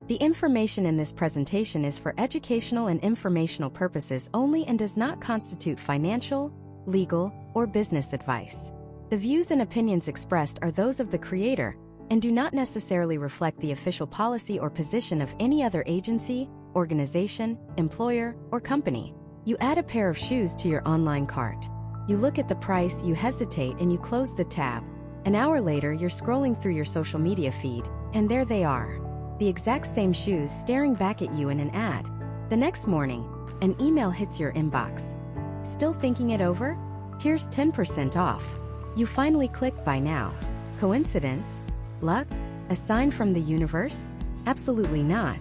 The information in this presentation is for educational and informational purposes only and does not constitute financial, legal, or business advice. The views and opinions expressed are those of the creator and do not necessarily reflect the official policy or position of any other agency, organization, employer, or company. You add a pair of shoes to your online cart. You look at the price, you hesitate, and you close the tab. An hour later, you're scrolling through your social media feed, and there they are. The exact same shoes staring back at you in an ad. The next morning, an email hits your inbox. Still thinking it over? Here's 10% off. You finally click buy now. Coincidence? Luck? A sign from the universe? Absolutely not.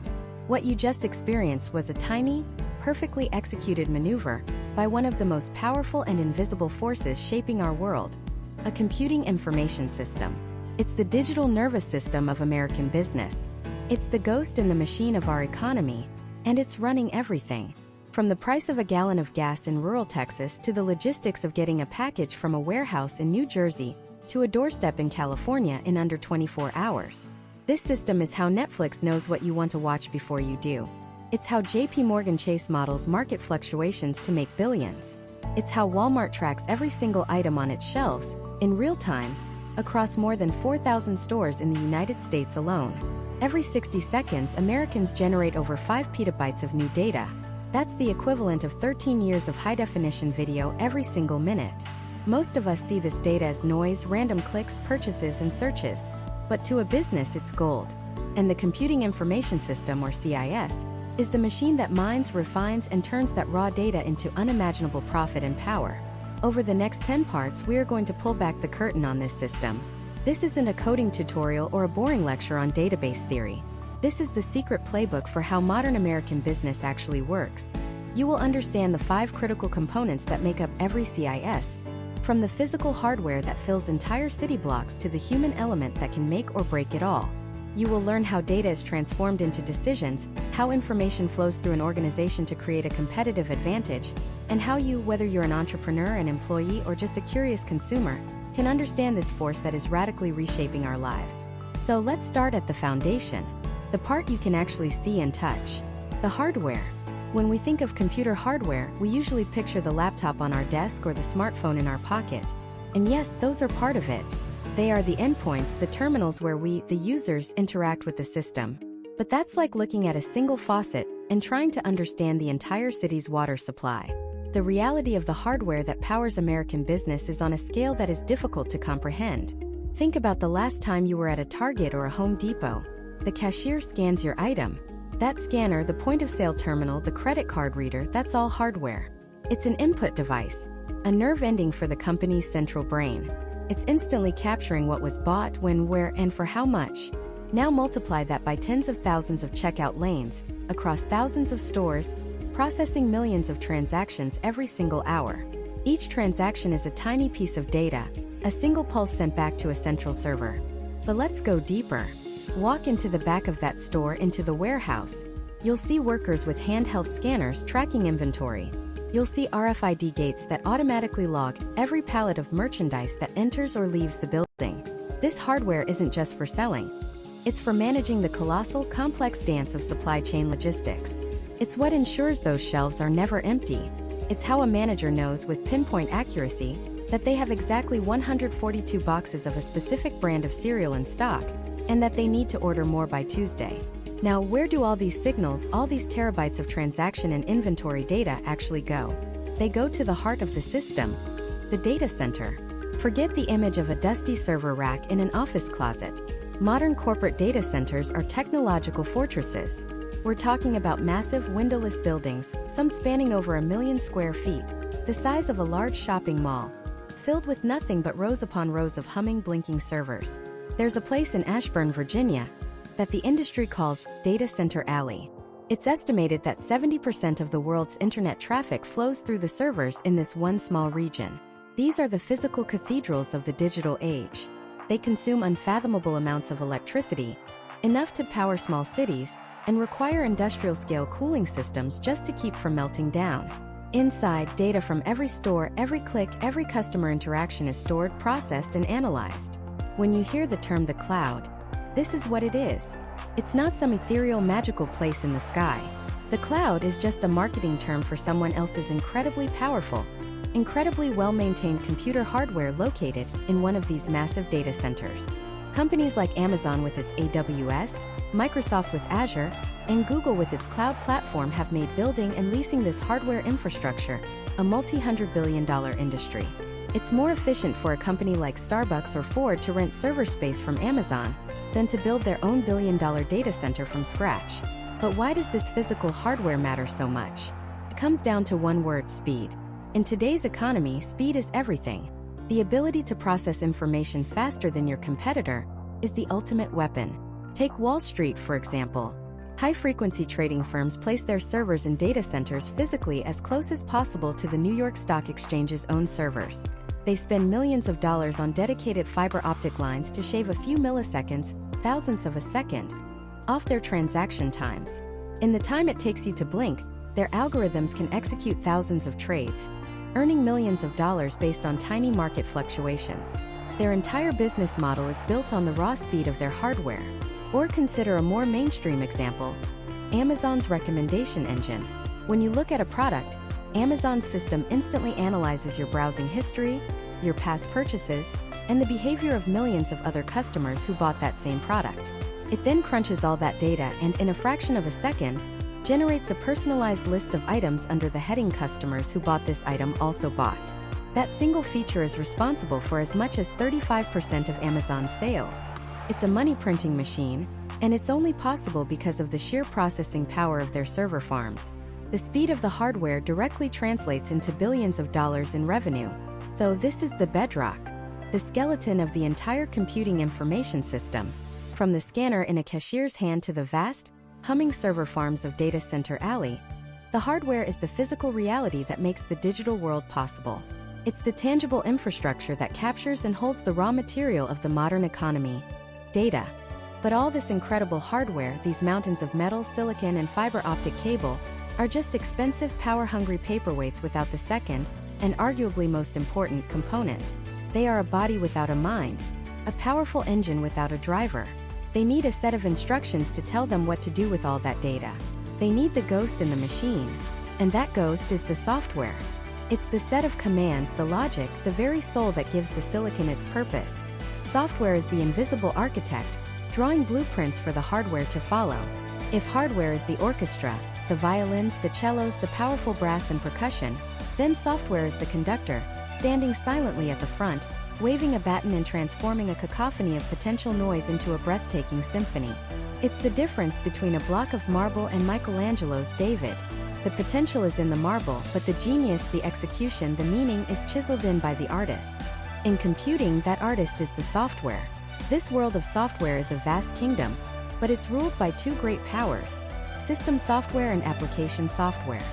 What you just experienced was a tiny, perfectly executed maneuver by one of the most powerful and invisible forces shaping our world, a computing information system. It's the digital nervous system of American business. It's the ghost in the machine of our economy, and it's running everything. From the price of a gallon of gas in rural Texas to the logistics of getting a package from a warehouse in New Jersey to a doorstep in California in under 24 hours. This system is how Netflix knows what you want to watch before you do. It's how JP Morgan Chase models market fluctuations to make billions. It's how Walmart tracks every single item on its shelves, in real time, across more than 4,000 stores in the United States alone. Every 60 seconds, Americans generate over 5 petabytes of new data. That's the equivalent of 13 years of high-definition video every single minute. Most of us see this data as noise, random clicks, purchases, and searches. But to a business, it's gold. And the Computing Information System, or CIS, is the machine that mines, refines, and turns that raw data into unimaginable profit and power. Over the next 10 parts, we are going to pull back the curtain on this system. This isn't a coding tutorial or a boring lecture on database theory. This is the secret playbook for how modern American business actually works. You will understand the 5 critical components that make up every CIS, from the physical hardware that fills entire city blocks to the human element that can make or break it all. You will learn how data is transformed into decisions, how information flows through an organization to create a competitive advantage, and how you, whether you're an entrepreneur, an employee, or just a curious consumer, can understand this force that is radically reshaping our lives. So let's start at the foundation, the part you can actually see and touch, the hardware. When we think of computer hardware, we usually picture the laptop on our desk or the smartphone in our pocket. And yes, those are part of it. They are the endpoints, the terminals where we, the users, interact with the system. But that's like looking at a single faucet and trying to understand the entire city's water supply. The reality of the hardware that powers American business is on a scale that is difficult to comprehend. Think about the last time you were at a Target or a Home Depot. The cashier scans your item. That scanner, the point-of-sale terminal, the credit card reader, that's all hardware. It's an input device, a nerve ending for the company's central brain. It's instantly capturing what was bought, when, where, and for how much. Now multiply that by tens of thousands of checkout lanes, across thousands of stores, processing millions of transactions every single hour. Each transaction is a tiny piece of data, a single pulse sent back to a central server. But let's go deeper. Walk into the back of that store, into the warehouse. You'll see workers with handheld scanners tracking inventory. You'll see RFID gates that automatically log every pallet of merchandise that enters or leaves the building. This hardware isn't just for selling. It's for managing the colossal, complex dance of supply chain logistics. It's what ensures those shelves are never empty. It's how a manager knows with pinpoint accuracy that they have exactly 142 boxes of a specific brand of cereal in stock, and that they need to order more by Tuesday. Now, where do all these signals, all these terabytes of transaction and inventory data actually go? They go to the heart of the system, the data center. Forget the image of a dusty server rack in an office closet. Modern corporate data centers are technological fortresses. We're talking about massive windowless buildings, some spanning over 1 million square feet, the size of a large shopping mall, filled with nothing but rows upon rows of humming, blinking servers. There's a place in Ashburn, Virginia, that the industry calls Data Center Alley. It's estimated that 70% of the world's internet traffic flows through the servers in this one small region. These are the physical cathedrals of the digital age. They consume unfathomable amounts of electricity, enough to power small cities, and require industrial-scale cooling systems just to keep from melting down. Inside, data from every store, every click, every customer interaction is stored, processed, and analyzed. When you hear the term the cloud, this is what it is. It's not some ethereal magical place in the sky. The cloud is just a marketing term for someone else's incredibly powerful, incredibly well-maintained computer hardware located in one of these massive data centers. Companies like Amazon with its AWS, Microsoft with Azure, and Google with its cloud platform have made building and leasing this hardware infrastructure a multi-hundred-billion-dollar industry. It's more efficient for a company like Starbucks or Ford to rent server space from Amazon than to build their own billion-dollar data center from scratch. But why does this physical hardware matter so much? It comes down to one word: speed. In today's economy, speed is everything. The ability to process information faster than your competitor is the ultimate weapon. Take Wall Street, for example. High-frequency trading firms place their servers in data centers physically as close as possible to the New York Stock Exchange's own servers. They spend millions of dollars on dedicated fiber optic lines to shave a few milliseconds, thousandths of a second, off their transaction times. In the time it takes you to blink, their algorithms can execute thousands of trades, earning millions of dollars based on tiny market fluctuations. Their entire business model is built on the raw speed of their hardware. Or consider a more mainstream example: Amazon's recommendation engine. When you look at a product, Amazon's system instantly analyzes your browsing history, your past purchases, and the behavior of millions of other customers who bought that same product. It then crunches all that data and, in a fraction of a second, generates a personalized list of items under the heading "Customers who bought this item also bought." That single feature is responsible for as much as 35% of Amazon's sales. It's a money-printing machine, and it's only possible because of the sheer processing power of their server farms. The speed of the hardware directly translates into billions of dollars in revenue. So this is the bedrock, the skeleton of the entire computing information system. From the scanner in a cashier's hand to the vast, humming server farms of Data Center Alley, the hardware is the physical reality that makes the digital world possible. It's the tangible infrastructure that captures and holds the raw material of the modern economy: data. But all this incredible hardware, these mountains of metal, silicon, and fiber optic cable, are just expensive, power-hungry paperweights without the second, and arguably most important, component. They are a body without a mind, a powerful engine without a driver. They need a set of instructions to tell them what to do with all that data. They need the ghost in the machine, and that ghost is the software. It's the set of commands, the logic, the very soul that gives the silicon its purpose. Software is the invisible architect, drawing blueprints for the hardware to follow. If hardware is the orchestra, the violins, the cellos, the powerful brass and percussion, then software is the conductor, standing silently at the front, waving a baton and transforming a cacophony of potential noise into a breathtaking symphony. It's the difference between a block of marble and Michelangelo's David. The potential is in the marble, but the genius, the execution, the meaning is chiseled in by the artist. In computing, that artist is the software. This world of software is a vast kingdom, but it's ruled by two great powers: system software and application software.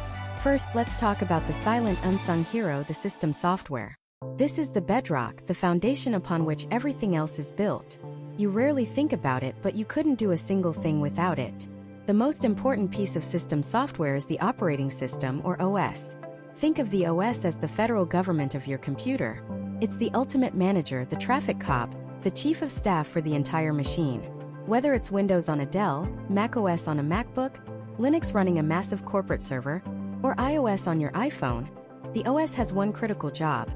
First, let's talk about the silent, unsung hero, the system software. This is the bedrock, the foundation upon which everything else is built. You rarely think about it, but you couldn't do a single thing without it. The most important piece of system software is the operating system, or OS. Think of the OS as the federal government of your computer. It's the ultimate manager, the traffic cop, the chief of staff for the entire machine. Whether it's Windows on a Dell, macOS on a MacBook, Linux running a massive corporate server, or iOS on your iPhone, the OS has one critical job: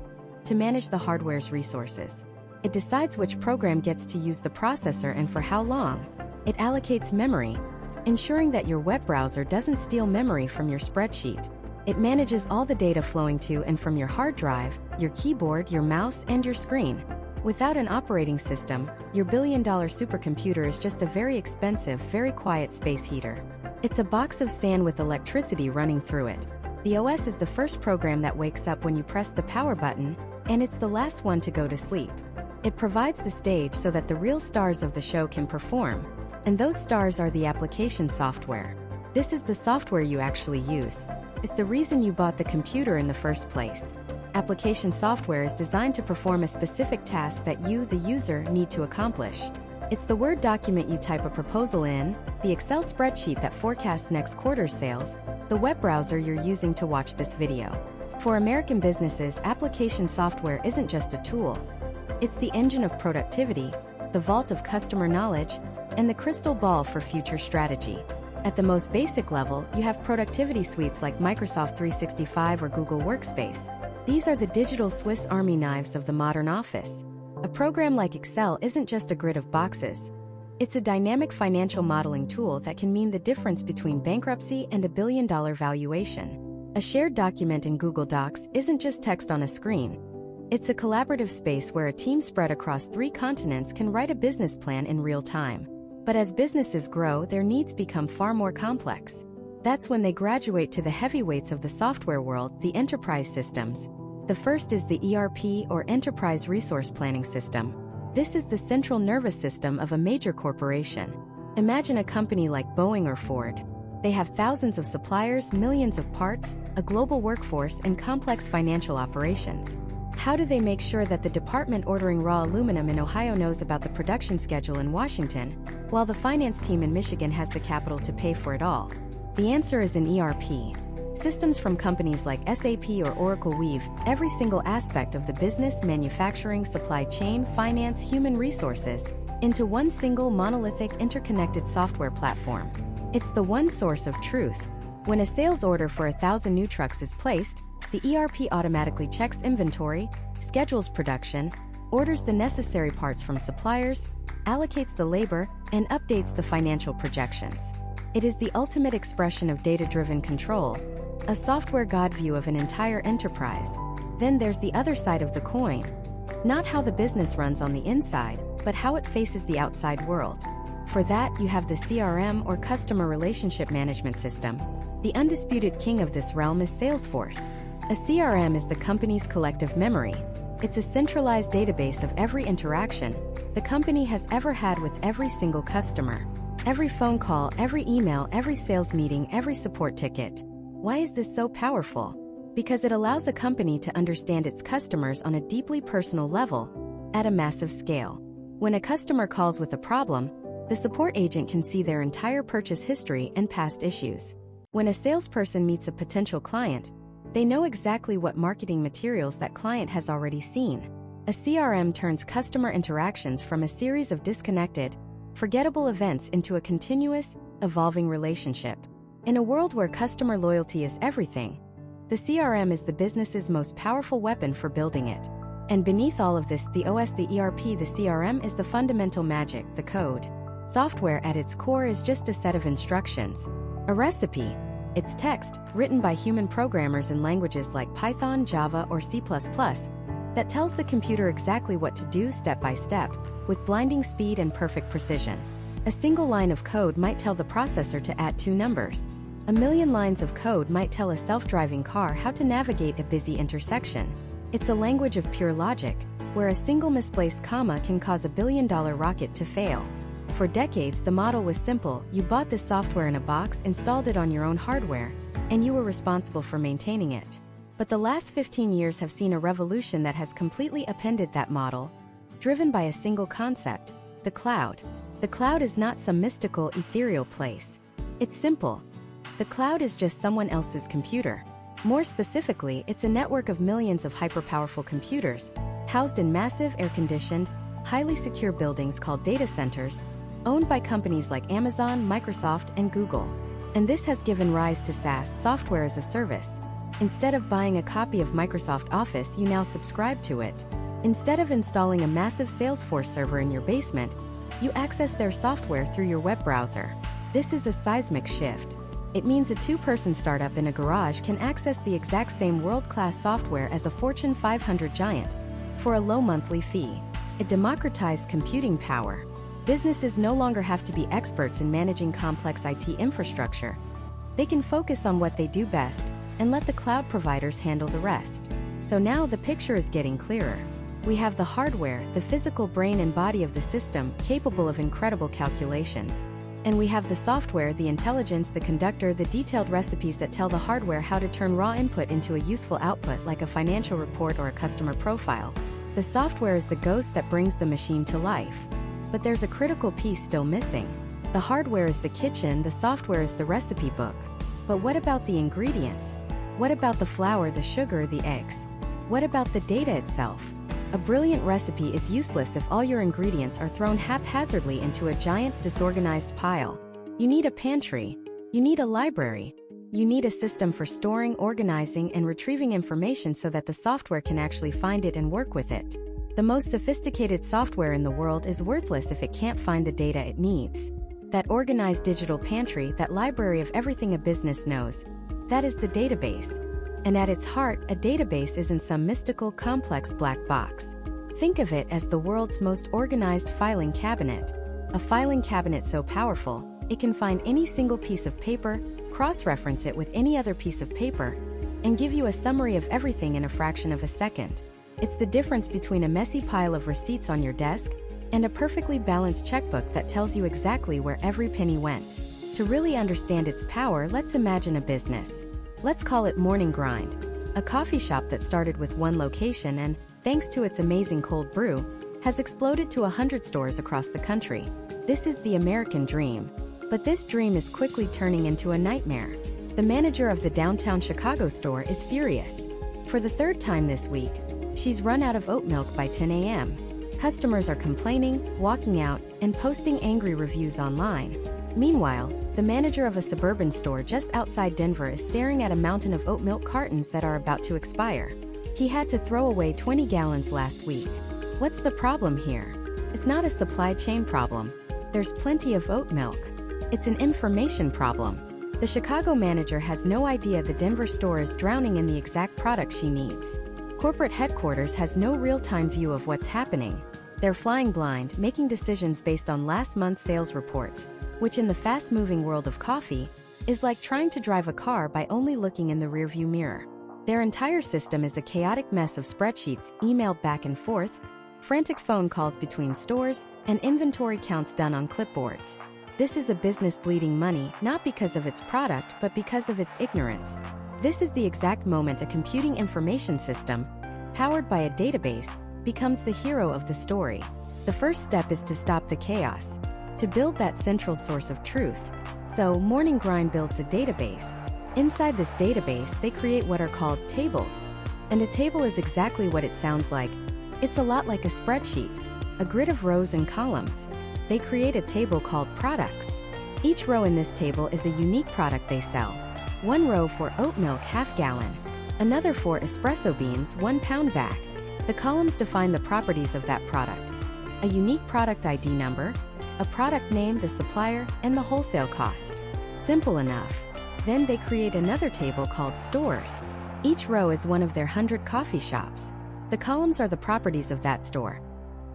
to manage the hardware's resources. It decides which program gets to use the processor and for how long. It allocates memory, ensuring that your web browser doesn't steal memory from your spreadsheet. It manages all the data flowing to and from your hard drive, your keyboard, your mouse, and your screen. Without an operating system, your billion-dollar supercomputer is just a very expensive, very quiet space heater. It's a box of sand with electricity running through it. The OS is the first program that wakes up when you press the power button, and it's the last one to go to sleep. It provides the stage so that the real stars of the show can perform. And those stars are the application software. This is the software you actually use. It's the reason you bought the computer in the first place. Application software is designed to perform a specific task that you, the user, need to accomplish. It's the Word document you type a proposal in, the Excel spreadsheet that forecasts next quarter's sales, the web browser you're using to watch this video. For American businesses, application software isn't just a tool. It's the engine of productivity, the vault of customer knowledge, and the crystal ball for future strategy. At the most basic level, you have productivity suites like Microsoft 365 or Google Workspace. These are the digital Swiss Army knives of the modern office. A program like Excel isn't just a grid of boxes. It's a dynamic financial modeling tool that can mean the difference between bankruptcy and a billion-dollar valuation. A shared document in Google Docs isn't just text on a screen. It's a collaborative space where a team spread across 3 continents can write a business plan in real time. But as businesses grow, their needs become far more complex. That's when they graduate to the heavyweights of the software world, the enterprise systems. The first is the ERP, or Enterprise Resource Planning System. This is the central nervous system of a major corporation. Imagine a company like Boeing or Ford. They have thousands of suppliers, millions of parts, a global workforce, and complex financial operations. How do they make sure that the department ordering raw aluminum in Ohio knows about the production schedule in Washington, while the finance team in Michigan has the capital to pay for it all? The answer is in ERP. Systems from companies like SAP or Oracle weave every single aspect of the business, manufacturing, supply chain, finance, human resources into one single monolithic interconnected software platform. It's the one source of truth. When a sales order for 1,000 new trucks is placed, the ERP automatically checks inventory, schedules production, orders the necessary parts from suppliers, allocates the labor, and updates the financial projections. It is the ultimate expression of data-driven control, a software god view of an entire enterprise. Then there's the other side of the coin. Not how the business runs on the inside, but how it faces the outside world. For that, you have the CRM, or Customer Relationship Management System. The undisputed king of this realm is Salesforce. A CRM is the company's collective memory. It's a centralized database of every interaction the company has ever had with every single customer. Every phone call, every email, every sales meeting, every support ticket. Why is this so powerful? Because it allows a company to understand its customers on a deeply personal level, at a massive scale. When a customer calls with a problem, the support agent can see their entire purchase history and past issues. When a salesperson meets a potential client, they know exactly what marketing materials that client has already seen. A CRM turns customer interactions from a series of disconnected, forgettable events into a continuous, evolving relationship. In a world where customer loyalty is everything, the CRM is the business's most powerful weapon for building it. And beneath all of this, the OS, the ERP, the CRM is the fundamental magic, the code. Software at its core is just a set of instructions. A recipe. It's text, written by human programmers in languages like Python, Java, or C++, that tells the computer exactly what to do step by step, with blinding speed and perfect precision. A single line of code might tell the processor to add 2 numbers. A million lines of code might tell a self-driving car how to navigate a busy intersection. It's a language of pure logic, where a single misplaced comma can cause a billion-dollar rocket to fail. For decades, the model was simple. You bought this software in a box, installed it on your own hardware, and you were responsible for maintaining it. But the last 15 years have seen a revolution that has completely upended that model, driven by a single concept: the cloud. The cloud is not some mystical, ethereal place. It's simple. The cloud is just someone else's computer. More specifically, it's a network of millions of hyper-powerful computers, housed in massive, air-conditioned, highly secure buildings called data centers, owned by companies like Amazon, Microsoft, and Google. And this has given rise to SaaS, software as a service. Instead of buying a copy of Microsoft Office, you now subscribe to it. Instead of installing a massive Salesforce server in your basement, you access their software through your web browser. This is a seismic shift. It means a 2-person startup in a garage can access the exact same world-class software as a Fortune 500 giant for a low monthly fee. It democratized computing power. Businesses no longer have to be experts in managing complex IT infrastructure. They can focus on what they do best and let the cloud providers handle the rest. So now the picture is getting clearer. We have the hardware, the physical brain and body of the system, capable of incredible calculations. And we have the software, the intelligence, the conductor, the detailed recipes that tell the hardware how to turn raw input into a useful output, like a financial report or a customer profile. The software is the ghost that brings the machine to life. But there's a critical piece still missing. The hardware is the kitchen, the software is the recipe book. But what about the ingredients? What about the flour, the sugar, the eggs? What about the data itself? A brilliant recipe is useless if all your ingredients are thrown haphazardly into a giant, disorganized pile. You need a pantry. You need a library. You need a system for storing, organizing, and retrieving information so that the software can actually find it and work with it. The most sophisticated software in the world is worthless if it can't find the data it needs. That organized digital pantry, that library of everything a business knows, that is the database. And at its heart, a database isn't some mystical, complex black box. Think of it as the world's most organized filing cabinet. A filing cabinet so powerful, it can find any single piece of paper, cross-reference it with any other piece of paper, and give you a summary of everything in a fraction of a second. It's the difference between a messy pile of receipts on your desk and a perfectly balanced checkbook that tells you exactly where every penny went. To really understand its power, let's imagine a business. Let's call it Morning Grind, a coffee shop that started with one location and, thanks to its amazing cold brew, has exploded to 100 stores across the country. This is the American dream. But this dream is quickly turning into a nightmare. The manager of the downtown Chicago store is furious. For the third time this week, she's run out of oat milk by 10 a.m. Customers are complaining, walking out, and posting angry reviews online. Meanwhile, the manager of a suburban store just outside Denver is staring at a mountain of oat milk cartons that are about to expire. He had to throw away 20 gallons last week. What's the problem here? It's not a supply chain problem. There's plenty of oat milk. It's an information problem. The Chicago manager has no idea the Denver store is drowning in the exact product she needs. Corporate headquarters has no real-time view of what's happening. They're flying blind, making decisions based on last month's sales reports, which in the fast-moving world of coffee, is like trying to drive a car by only looking in the rearview mirror. Their entire system is a chaotic mess of spreadsheets emailed back and forth, frantic phone calls between stores, and inventory counts done on clipboards. This is a business bleeding money, not because of its product, but because of its ignorance. This is the exact moment a computing information system, powered by a database, becomes the hero of the story. The first step is to stop the chaos, to build that central source of truth. So, Morning Grind builds a database. Inside this database, they create what are called tables. And a table is exactly what it sounds like. It's a lot like a spreadsheet, a grid of rows and columns. They create a table called products. Each row in this table is a unique product they sell. One row for oat milk half gallon, another for espresso beans 1 pound bag. The columns define the properties of that product. A unique product ID number, a product name, the supplier, and the wholesale cost. Simple enough. Then they create another table called stores. Each row is one of their 100 coffee shops. The columns are the properties of that store.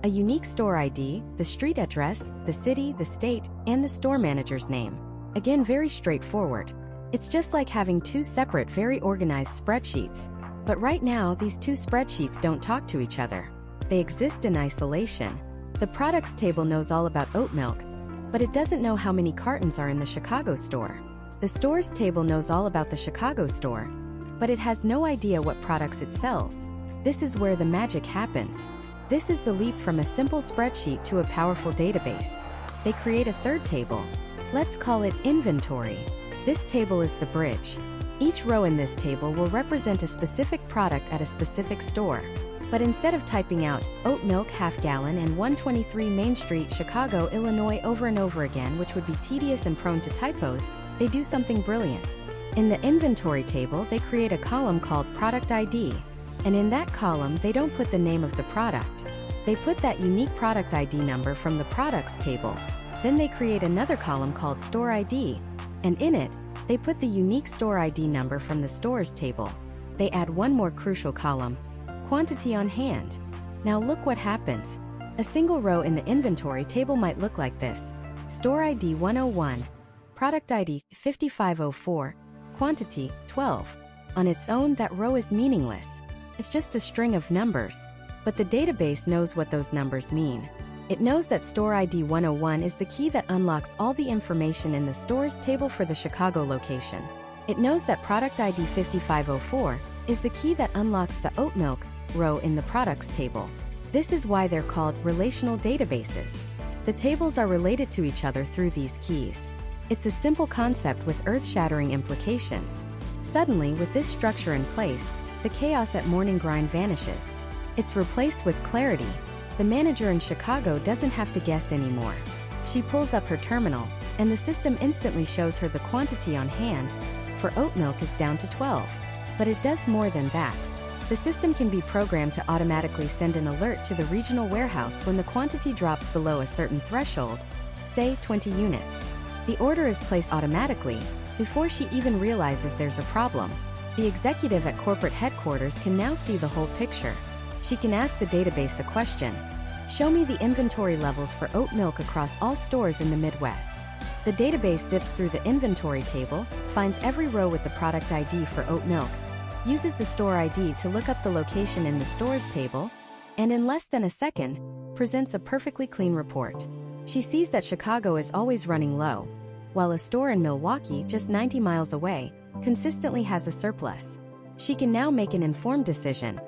A unique store ID, the street address, the city, the state, and the store manager's name. Again, very straightforward. It's just like having two separate, very organized spreadsheets. But right now, these two spreadsheets don't talk to each other. They exist in isolation. The products table knows all about oat milk, but it doesn't know how many cartons are in the Chicago store. The stores table knows all about the Chicago store, but it has no idea what products it sells. This is where the magic happens. This is the leap from a simple spreadsheet to a powerful database. They create a third table. Let's call it inventory. This table is the bridge. Each row in this table will represent a specific product at a specific store. But instead of typing out oat milk half gallon and 123 Main Street, Chicago, Illinois over and over again, which would be tedious and prone to typos, they do something brilliant. In the inventory table, they create a column called product ID. And in that column, they don't put the name of the product. They put that unique product ID number from the products table. Then they create another column called store ID. And in it, they put the unique store ID number from the stores table. They add one more crucial column, quantity on hand. Now look what happens. A single row in the inventory table might look like this. Store ID 101, product ID 5504, quantity 12. On its own, that row is meaningless. It's just a string of numbers. But the database knows what those numbers mean. It knows that store ID 101 is the key that unlocks all the information in the stores table for the Chicago location. It knows that product ID 5504 is the key that unlocks the oat milk row in the products table. This is why they're called relational databases. The tables are related to each other through these keys. It's a simple concept with earth-shattering implications. Suddenly, with this structure in place, the chaos at Morning Grind vanishes. It's replaced with clarity. The manager in Chicago doesn't have to guess anymore. She pulls up her terminal, and the system instantly shows her the quantity on hand. For oat milk is down to 12. But it does more than that. The system can be programmed to automatically send an alert to the regional warehouse when the quantity drops below a certain threshold, say 20 units. The order is placed automatically, before she even realizes there's a problem. The executive at corporate headquarters can now see the whole picture. She can ask the database a question. Show me the inventory levels for oat milk across all stores in the Midwest. The database zips through the inventory table, finds every row with the product ID for oat milk, uses the store ID to look up the location in the stores table, and in less than a second, presents a perfectly clean report. She sees that Chicago is always running low, while a store in Milwaukee, just 90 miles away, consistently has a surplus. She can now make an informed decision.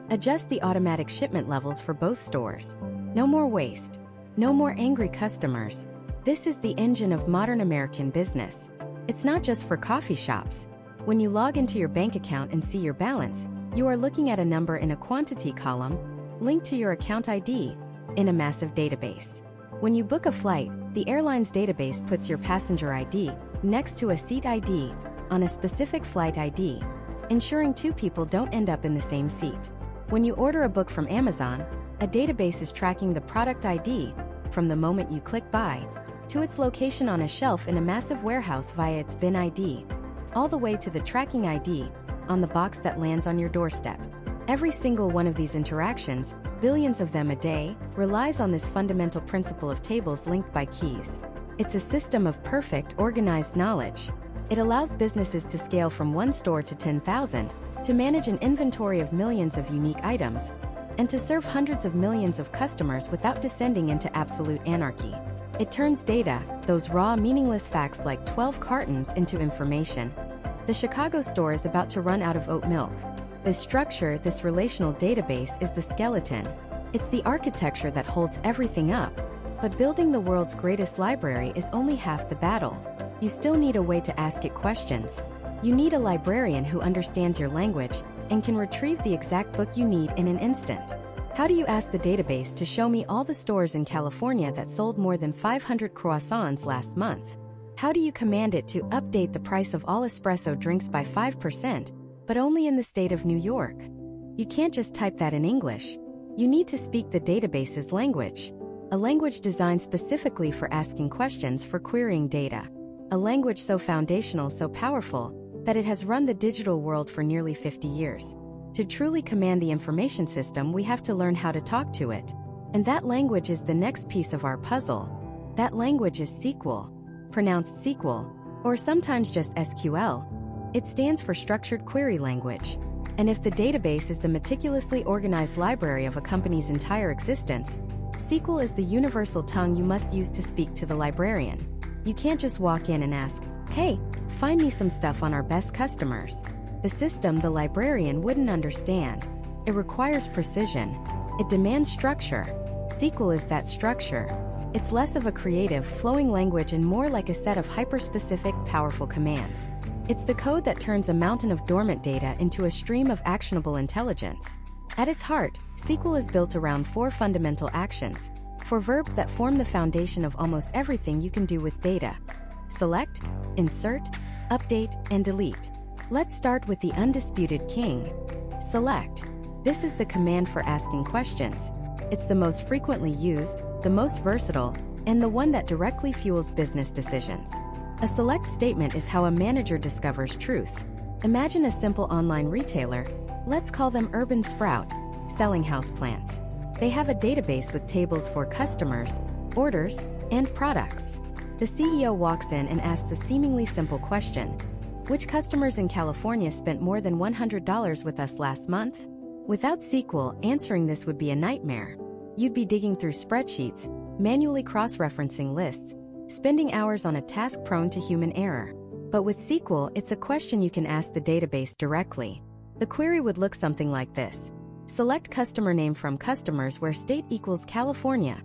Adjust the automatic shipment levels for both stores. No more waste. No more angry customers. This is the engine of modern American business. It's not just for coffee shops. When you log into your bank account and see your balance, you are looking at a number in a quantity column, linked to your account ID, in a massive database. When you book a flight, the airline's database puts your passenger ID next to a seat ID on a specific flight ID, ensuring two people don't end up in the same seat. When you order a book from Amazon, a database is tracking the product ID from the moment you click buy to its location on a shelf in a massive warehouse via its bin ID, all the way to the tracking ID on the box that lands on your doorstep. Every single one of these interactions, billions of them a day, relies on this fundamental principle of tables linked by keys. It's a system of perfect, organized knowledge. It allows businesses to scale from one store to 10,000, to manage an inventory of millions of unique items, and to serve hundreds of millions of customers without descending into absolute anarchy. It turns data, those raw, meaningless facts like 12 cartons, into information. The Chicago store is about to run out of oat milk. This structure, this relational database, is the skeleton. It's the architecture that holds everything up. But building the world's greatest library is only half the battle. You still need a way to ask it questions. You need a librarian who understands your language and can retrieve the exact book you need in an instant. How do you ask the database to show me all the stores in California that sold more than 500 croissants last month? How do you command it to update the price of all espresso drinks by 5%, but only in the state of New York? You can't just type that in English. You need to speak the database's language. A language designed specifically for asking questions, for querying data. A language so foundational, so powerful, that it has run the digital world for nearly 50 years. To truly command the information system, we have to learn how to talk to it. And that language is the next piece of our puzzle. That language is SQL, pronounced SQL, or sometimes just SQL. It stands for Structured Query Language. And if the database is the meticulously organized library of a company's entire existence, SQL is the universal tongue you must use to speak to the librarian. You can't just walk in and ask, "Hey, find me some stuff on our best customers." The system, the librarian, wouldn't understand. It requires precision. It demands structure. SQL is that structure. It's less of a creative, flowing language and more like a set of hyper-specific, powerful commands. It's the code that turns a mountain of dormant data into a stream of actionable intelligence. At its heart, SQL is built around 4 fundamental actions, 4 verbs that form the foundation of almost everything you can do with data: select, insert, update, and delete. Let's start with the undisputed king: select. This is the command for asking questions. It's the most frequently used, the most versatile, and the one that directly fuels business decisions. A select statement is how a manager discovers truth. Imagine a simple online retailer, let's call them Urban Sprout, selling houseplants. They have a database with tables for customers, orders, and products. The CEO walks in and asks a seemingly simple question: which customers in California spent more than $100 with us last month? Without SQL, answering this would be a nightmare. You'd be digging through spreadsheets, manually cross-referencing lists, spending hours on a task prone to human error. But with SQL, it's a question you can ask the database directly. The query would look something like this: select customer name from customers where state equals California,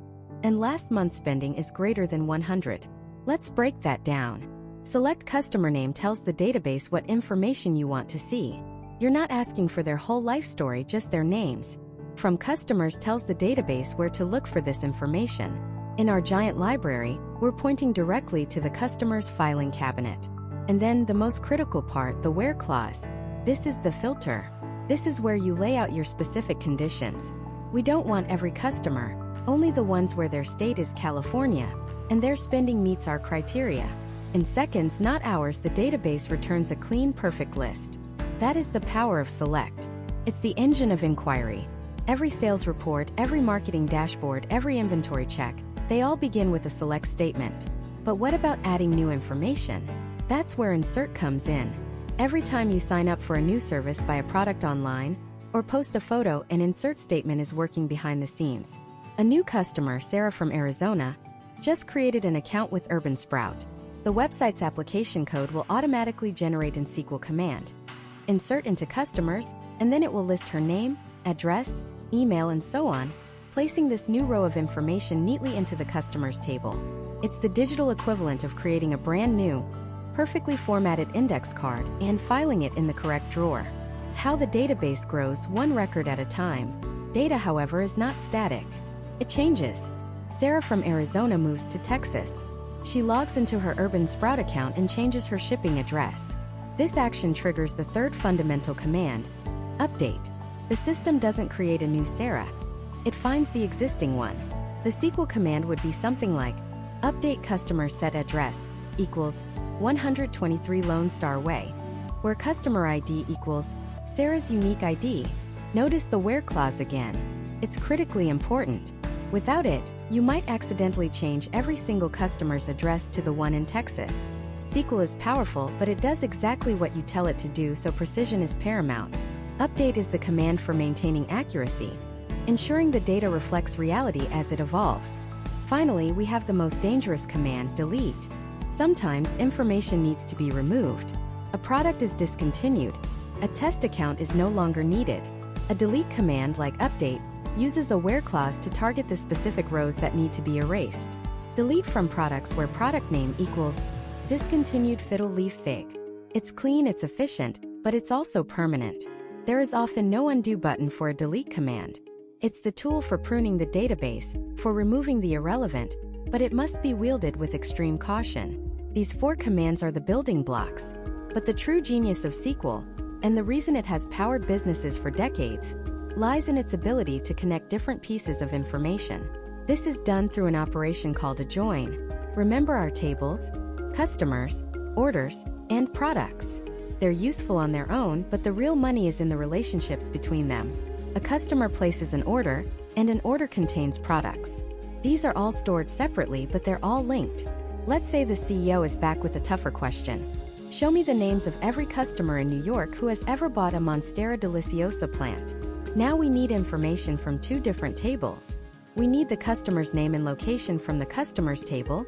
and last month's spending is greater than 100. Let's break that down. Select customer name tells the database what information you want to see. You're not asking for their whole life story, just their names. From customers tells the database where to look for this information. In our giant library, we're pointing directly to the customer's filing cabinet. And then the most critical part, the where clause. This is the filter. This is where you lay out your specific conditions. We don't want every customer, only the ones where their state is California, and their spending meets our criteria. In seconds, not hours, the database returns a clean, perfect list. That is the power of Select. It's the engine of inquiry. Every sales report, every marketing dashboard, every inventory check, they all begin with a Select statement. But what about adding new information? That's where Insert comes in. Every time you sign up for a new service, buy a product online, or post a photo, an Insert statement is working behind the scenes. A new customer, Sarah from Arizona, just created an account with Urban Sprout. The website's application code will automatically generate in SQL command. Insert into customers, and then it will list her name, address, email, and so on, placing this new row of information neatly into the customers table. It's the digital equivalent of creating a brand new, perfectly formatted index card and filing it in the correct drawer. It's how the database grows, one record at a time. Data, however, is not static. It changes. Sarah from Arizona moves to Texas. She logs into her Urban Sprout account and changes her shipping address. This action triggers the third fundamental command, update. The system doesn't create a new Sarah. It finds the existing one. The SQL command would be something like, update customer set address equals 123 Lone Star Way, where customer ID equals Sarah's unique ID. Notice the where clause again. It's critically important. Without it, you might accidentally change every single customer's address to the one in Texas. SQL is powerful, but it does exactly what you tell it to do, so precision is paramount. Update is the command for maintaining accuracy, ensuring the data reflects reality as it evolves. Finally, we have the most dangerous command, delete. Sometimes information needs to be removed. A product is discontinued. A test account is no longer needed. A delete command like update uses a where clause to target the specific rows that need to be erased. Delete from products where product name equals discontinued fiddle leaf fig. It's clean, it's efficient, but it's also permanent. There is often no undo button for a delete command. It's the tool for pruning the database, for removing the irrelevant, but it must be wielded with extreme caution. These 4 commands are the building blocks. But the true genius of SQL, and the reason it has powered businesses for decades, lies in its ability to connect different pieces of information. This is done through an operation called a join. Remember our tables, customers, orders, and products. They're useful on their own, but the real money is in the relationships between them. A customer places an order, and an order contains products. These are all stored separately, but they're all linked. Let's say the CEO is back with a tougher question. Show me the names of every customer in New York who has ever bought a Monstera deliciosa plant. Now we need information from 2 different tables. We need the customer's name and location from the customers table,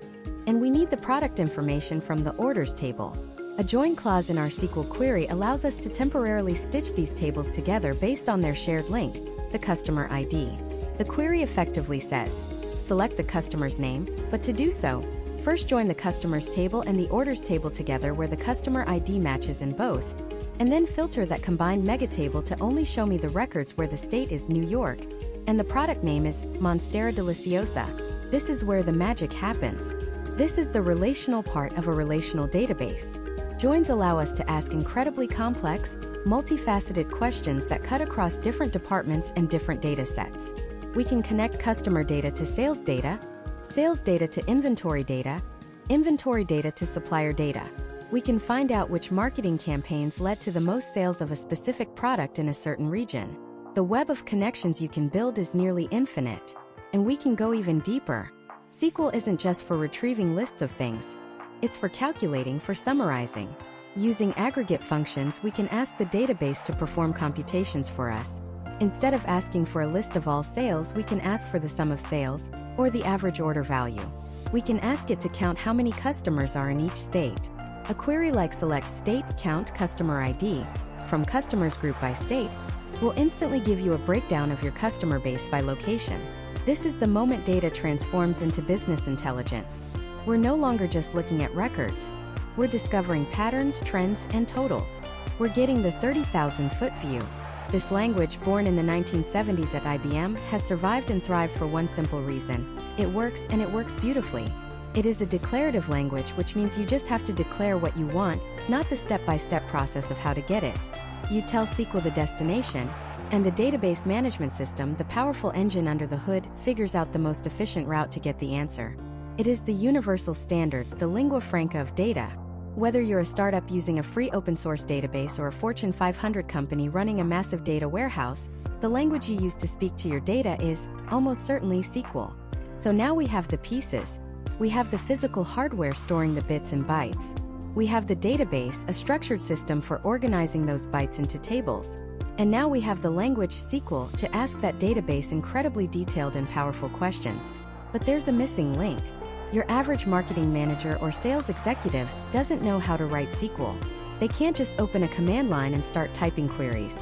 and we need the product information from the orders table. A join clause in our SQL query allows us to temporarily stitch these tables together based on their shared link, the customer ID. The query effectively says, select the customer's name, but to do so, first join the customers table and the orders table together where the customer ID matches in both, and then filter that combined megatable to only show me the records where the state is New York, and the product name is Monstera deliciosa. This is where the magic happens. This is the relational part of a relational database. Joins allow us to ask incredibly complex, multifaceted questions that cut across different departments and different data sets. We can connect customer data to sales data to inventory data to supplier data. We can find out which marketing campaigns led to the most sales of a specific product in a certain region. The web of connections you can build is nearly infinite. And we can go even deeper. SQL isn't just for retrieving lists of things. It's for calculating, for summarizing. Using aggregate functions, we can ask the database to perform computations for us. Instead of asking for a list of all sales, we can ask for the sum of sales, or the average order value. We can ask it to count how many customers are in each state. A query like select state, count customer ID, from customers group by state, will instantly give you a breakdown of your customer base by location. This is the moment data transforms into business intelligence. We're no longer just looking at records. We're discovering patterns, trends, and totals. We're getting the 30,000-foot view. This language, born in the 1970s at IBM, has survived and thrived for one simple reason. It works, and it works beautifully. It is a declarative language, which means you just have to declare what you want, not the step-by-step process of how to get it. You tell SQL the destination, and the database management system, the powerful engine under the hood, figures out the most efficient route to get the answer. It is the universal standard, the lingua franca of data. Whether you're a startup using a free open-source database or a Fortune 500 company running a massive data warehouse, the language you use to speak to your data is, almost certainly, SQL. So now we have the pieces. We have the physical hardware storing the bits and bytes. We have the database, a structured system for organizing those bytes into tables. And now we have the language SQL to ask that database incredibly detailed and powerful questions. But there's a missing link. Your average marketing manager or sales executive doesn't know how to write SQL. They can't just open a command line and start typing queries.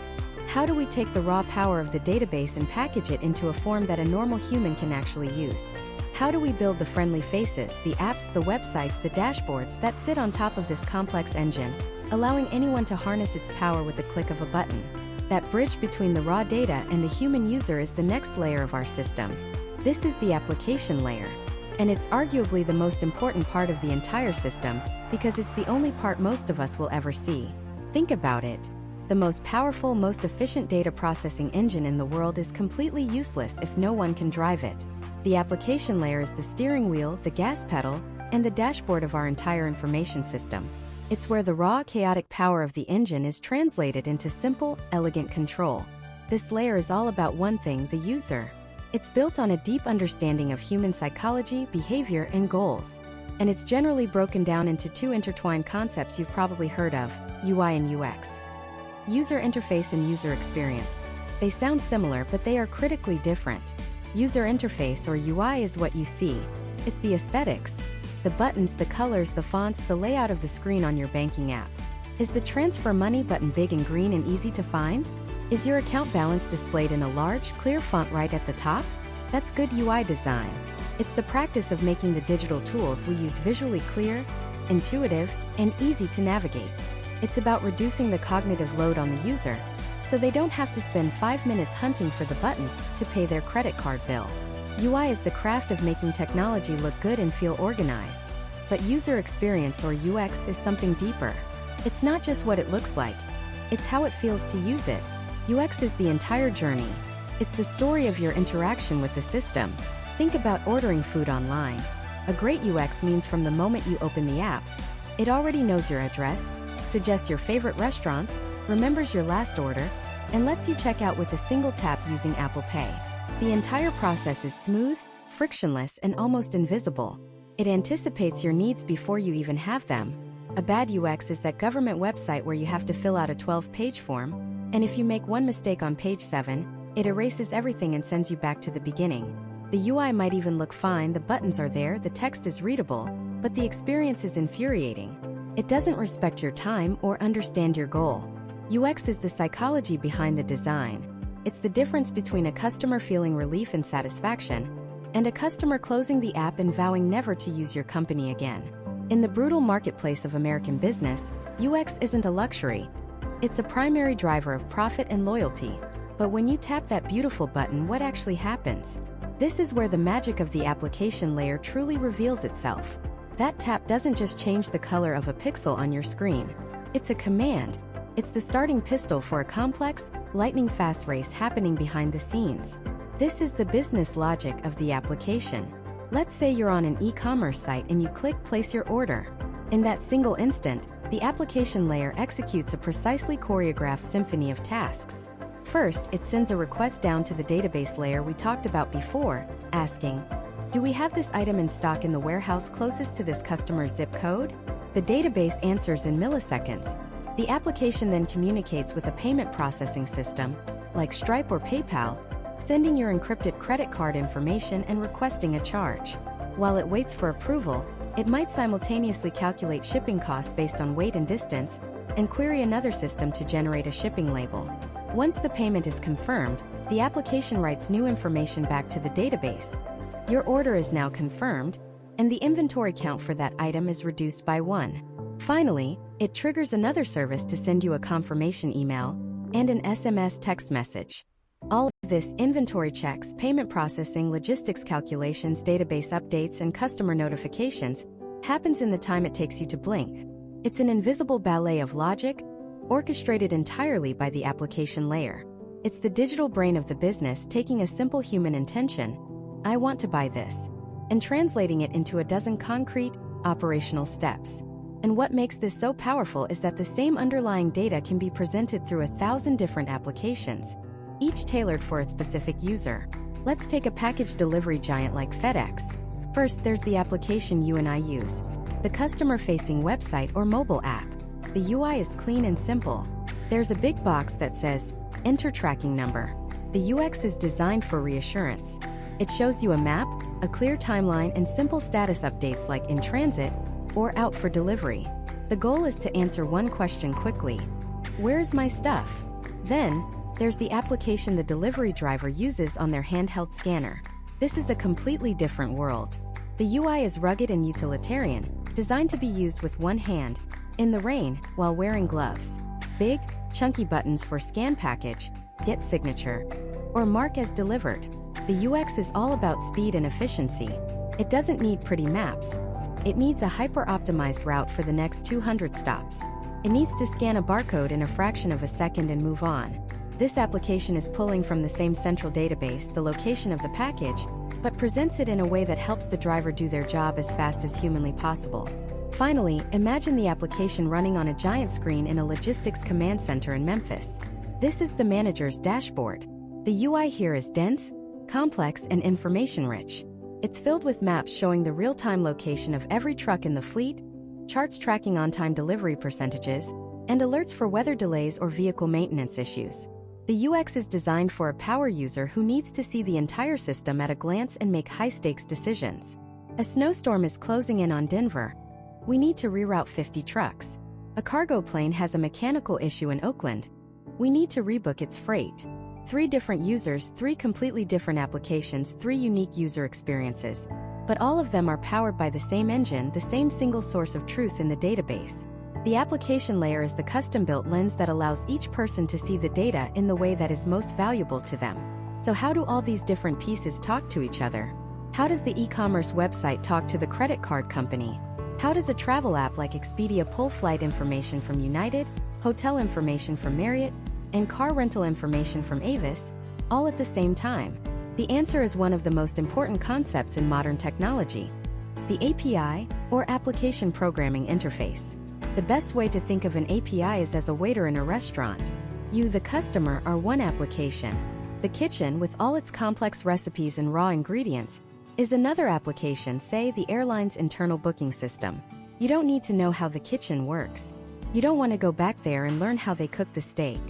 How do we take the raw power of the database and package it into a form that a normal human can actually use? How do we build the friendly faces, the apps, the websites, the dashboards that sit on top of this complex engine, allowing anyone to harness its power with the click of a button? That bridge between the raw data and the human user is the next layer of our system. This is the application layer. And it's arguably the most important part of the entire system, because it's the only part most of us will ever see. Think about it. The most powerful, most efficient data processing engine in the world is completely useless if no one can drive it. The application layer is the steering wheel, the gas pedal, and the dashboard of our entire information system. It's where the raw, chaotic power of the engine is translated into simple, elegant control. This layer is all about one thing: the user. It's built on a deep understanding of human psychology, behavior, and goals. And it's generally broken down into two intertwined concepts you've probably heard of: UI and UX. User interface and user experience. They sound similar, but they are critically different. User interface, or UI, is what you see. It's the aesthetics. The buttons, the colors, the fonts, the layout of the screen on your banking app. Is the transfer money button big and green and easy to find? Is your account balance displayed in a large, clear font right at the top? That's good UI design. It's the practice of making the digital tools we use visually clear, intuitive, and easy to navigate. It's about reducing the cognitive load on the user, so they don't have to spend 5 minutes hunting for the button to pay their credit card bill. UI is the craft of making technology look good and feel organized. But user experience, or UX, is something deeper. It's not just what it looks like, it's how it feels to use it. UX is the entire journey. It's the story of your interaction with the system. Think about ordering food online. A great UX means from the moment you open the app, it already knows your address, suggests your favorite restaurants, remembers your last order, and lets you check out with a single tap using Apple Pay. The entire process is smooth, frictionless, and almost invisible. It anticipates your needs before you even have them. A bad UX is that government website where you have to fill out a 12-page form, and if you make one mistake on page 7, it erases everything and sends you back to the beginning. The UI might even look fine, the buttons are there, the text is readable, but the experience is infuriating. It doesn't respect your time or understand your goal. UX is the psychology behind the design. It's the difference between a customer feeling relief and satisfaction, and a customer closing the app and vowing never to use your company again. In the brutal marketplace of American business, UX isn't a luxury. It's a primary driver of profit and loyalty. But when you tap that beautiful button, what actually happens? This is where the magic of the application layer truly reveals itself. That tap doesn't just change the color of a pixel on your screen. It's a command. It's the starting pistol for a complex, lightning-fast race happening behind the scenes. This is the business logic of the application. Let's say you're on an e-commerce site and you click Place Your Order. In that single instant, the application layer executes a precisely choreographed symphony of tasks. First, it sends a request down to the database layer we talked about before, asking, "Do we have this item in stock in the warehouse closest to this customer's zip code?" The database answers in milliseconds. The application then communicates with a payment processing system, like Stripe or PayPal, sending your encrypted credit card information and requesting a charge. While it waits for approval, it might simultaneously calculate shipping costs based on weight and distance, and query another system to generate a shipping label. Once the payment is confirmed, the application writes new information back to the database. Your order is now confirmed, and the inventory count for that item is reduced by 1. Finally, it triggers another service to send you a confirmation email, and an SMS text message. All of this, inventory checks, payment processing, logistics calculations, database updates, and customer notifications, happens in the time it takes you to blink. It's an invisible ballet of logic, orchestrated entirely by the application layer. It's the digital brain of the business taking a simple human intention, "I want to buy this," and translating it into a dozen concrete, operational steps. And what makes this so powerful is that the same underlying data can be presented through 1,000 different applications, each tailored for a specific user. Let's take a package delivery giant like FedEx. First, there's the application you and I use, the customer-facing website or mobile app. The UI is clean and simple. There's a big box that says, "Enter tracking number." The UX is designed for reassurance. It shows you a map, a clear timeline, and simple status updates like in transit or out for delivery. The goal is to answer one question quickly: "Where's my stuff?" Then, there's the application the delivery driver uses on their handheld scanner. This is a completely different world. The UI is rugged and utilitarian, designed to be used with one hand, in the rain, while wearing gloves. Big, chunky buttons for scan package, get signature, or mark as delivered. The UX is all about speed and efficiency. It doesn't need pretty maps. It needs a hyper-optimized route for the next 200 stops. It needs to scan a barcode in a fraction of a second and move on. This application is pulling from the same central database the location of the package, but presents it in a way that helps the driver do their job as fast as humanly possible. Finally, imagine the application running on a giant screen in a logistics command center in Memphis. This is the manager's dashboard. The UI here is dense, complex, and information-rich. It's filled with maps showing the real-time location of every truck in the fleet, charts tracking on-time delivery percentages, and alerts for weather delays or vehicle maintenance issues. The UX is designed for a power user who needs to see the entire system at a glance and make high-stakes decisions. A snowstorm is closing in on Denver. We need to reroute 50 trucks. A cargo plane has a mechanical issue in Oakland. We need to rebook its freight. 3 different users, 3 completely different applications, 3 unique user experiences. But all of them are powered by the same engine, the same single source of truth in the database. The application layer is the custom-built lens that allows each person to see the data in the way that is most valuable to them. So how do all these different pieces talk to each other? How does the e-commerce website talk to the credit card company? How does a travel app like Expedia pull flight information from United, hotel information from Marriott, and car rental information from Avis, all at the same time? The answer is one of the most important concepts in modern technology: the API, or Application Programming Interface. The best way to think of an API is as a waiter in a restaurant. You, the customer, are one application. The kitchen, with all its complex recipes and raw ingredients, is another application, say the airline's internal booking system. You don't need to know how the kitchen works. You don't want to go back there and learn how they cook the steak.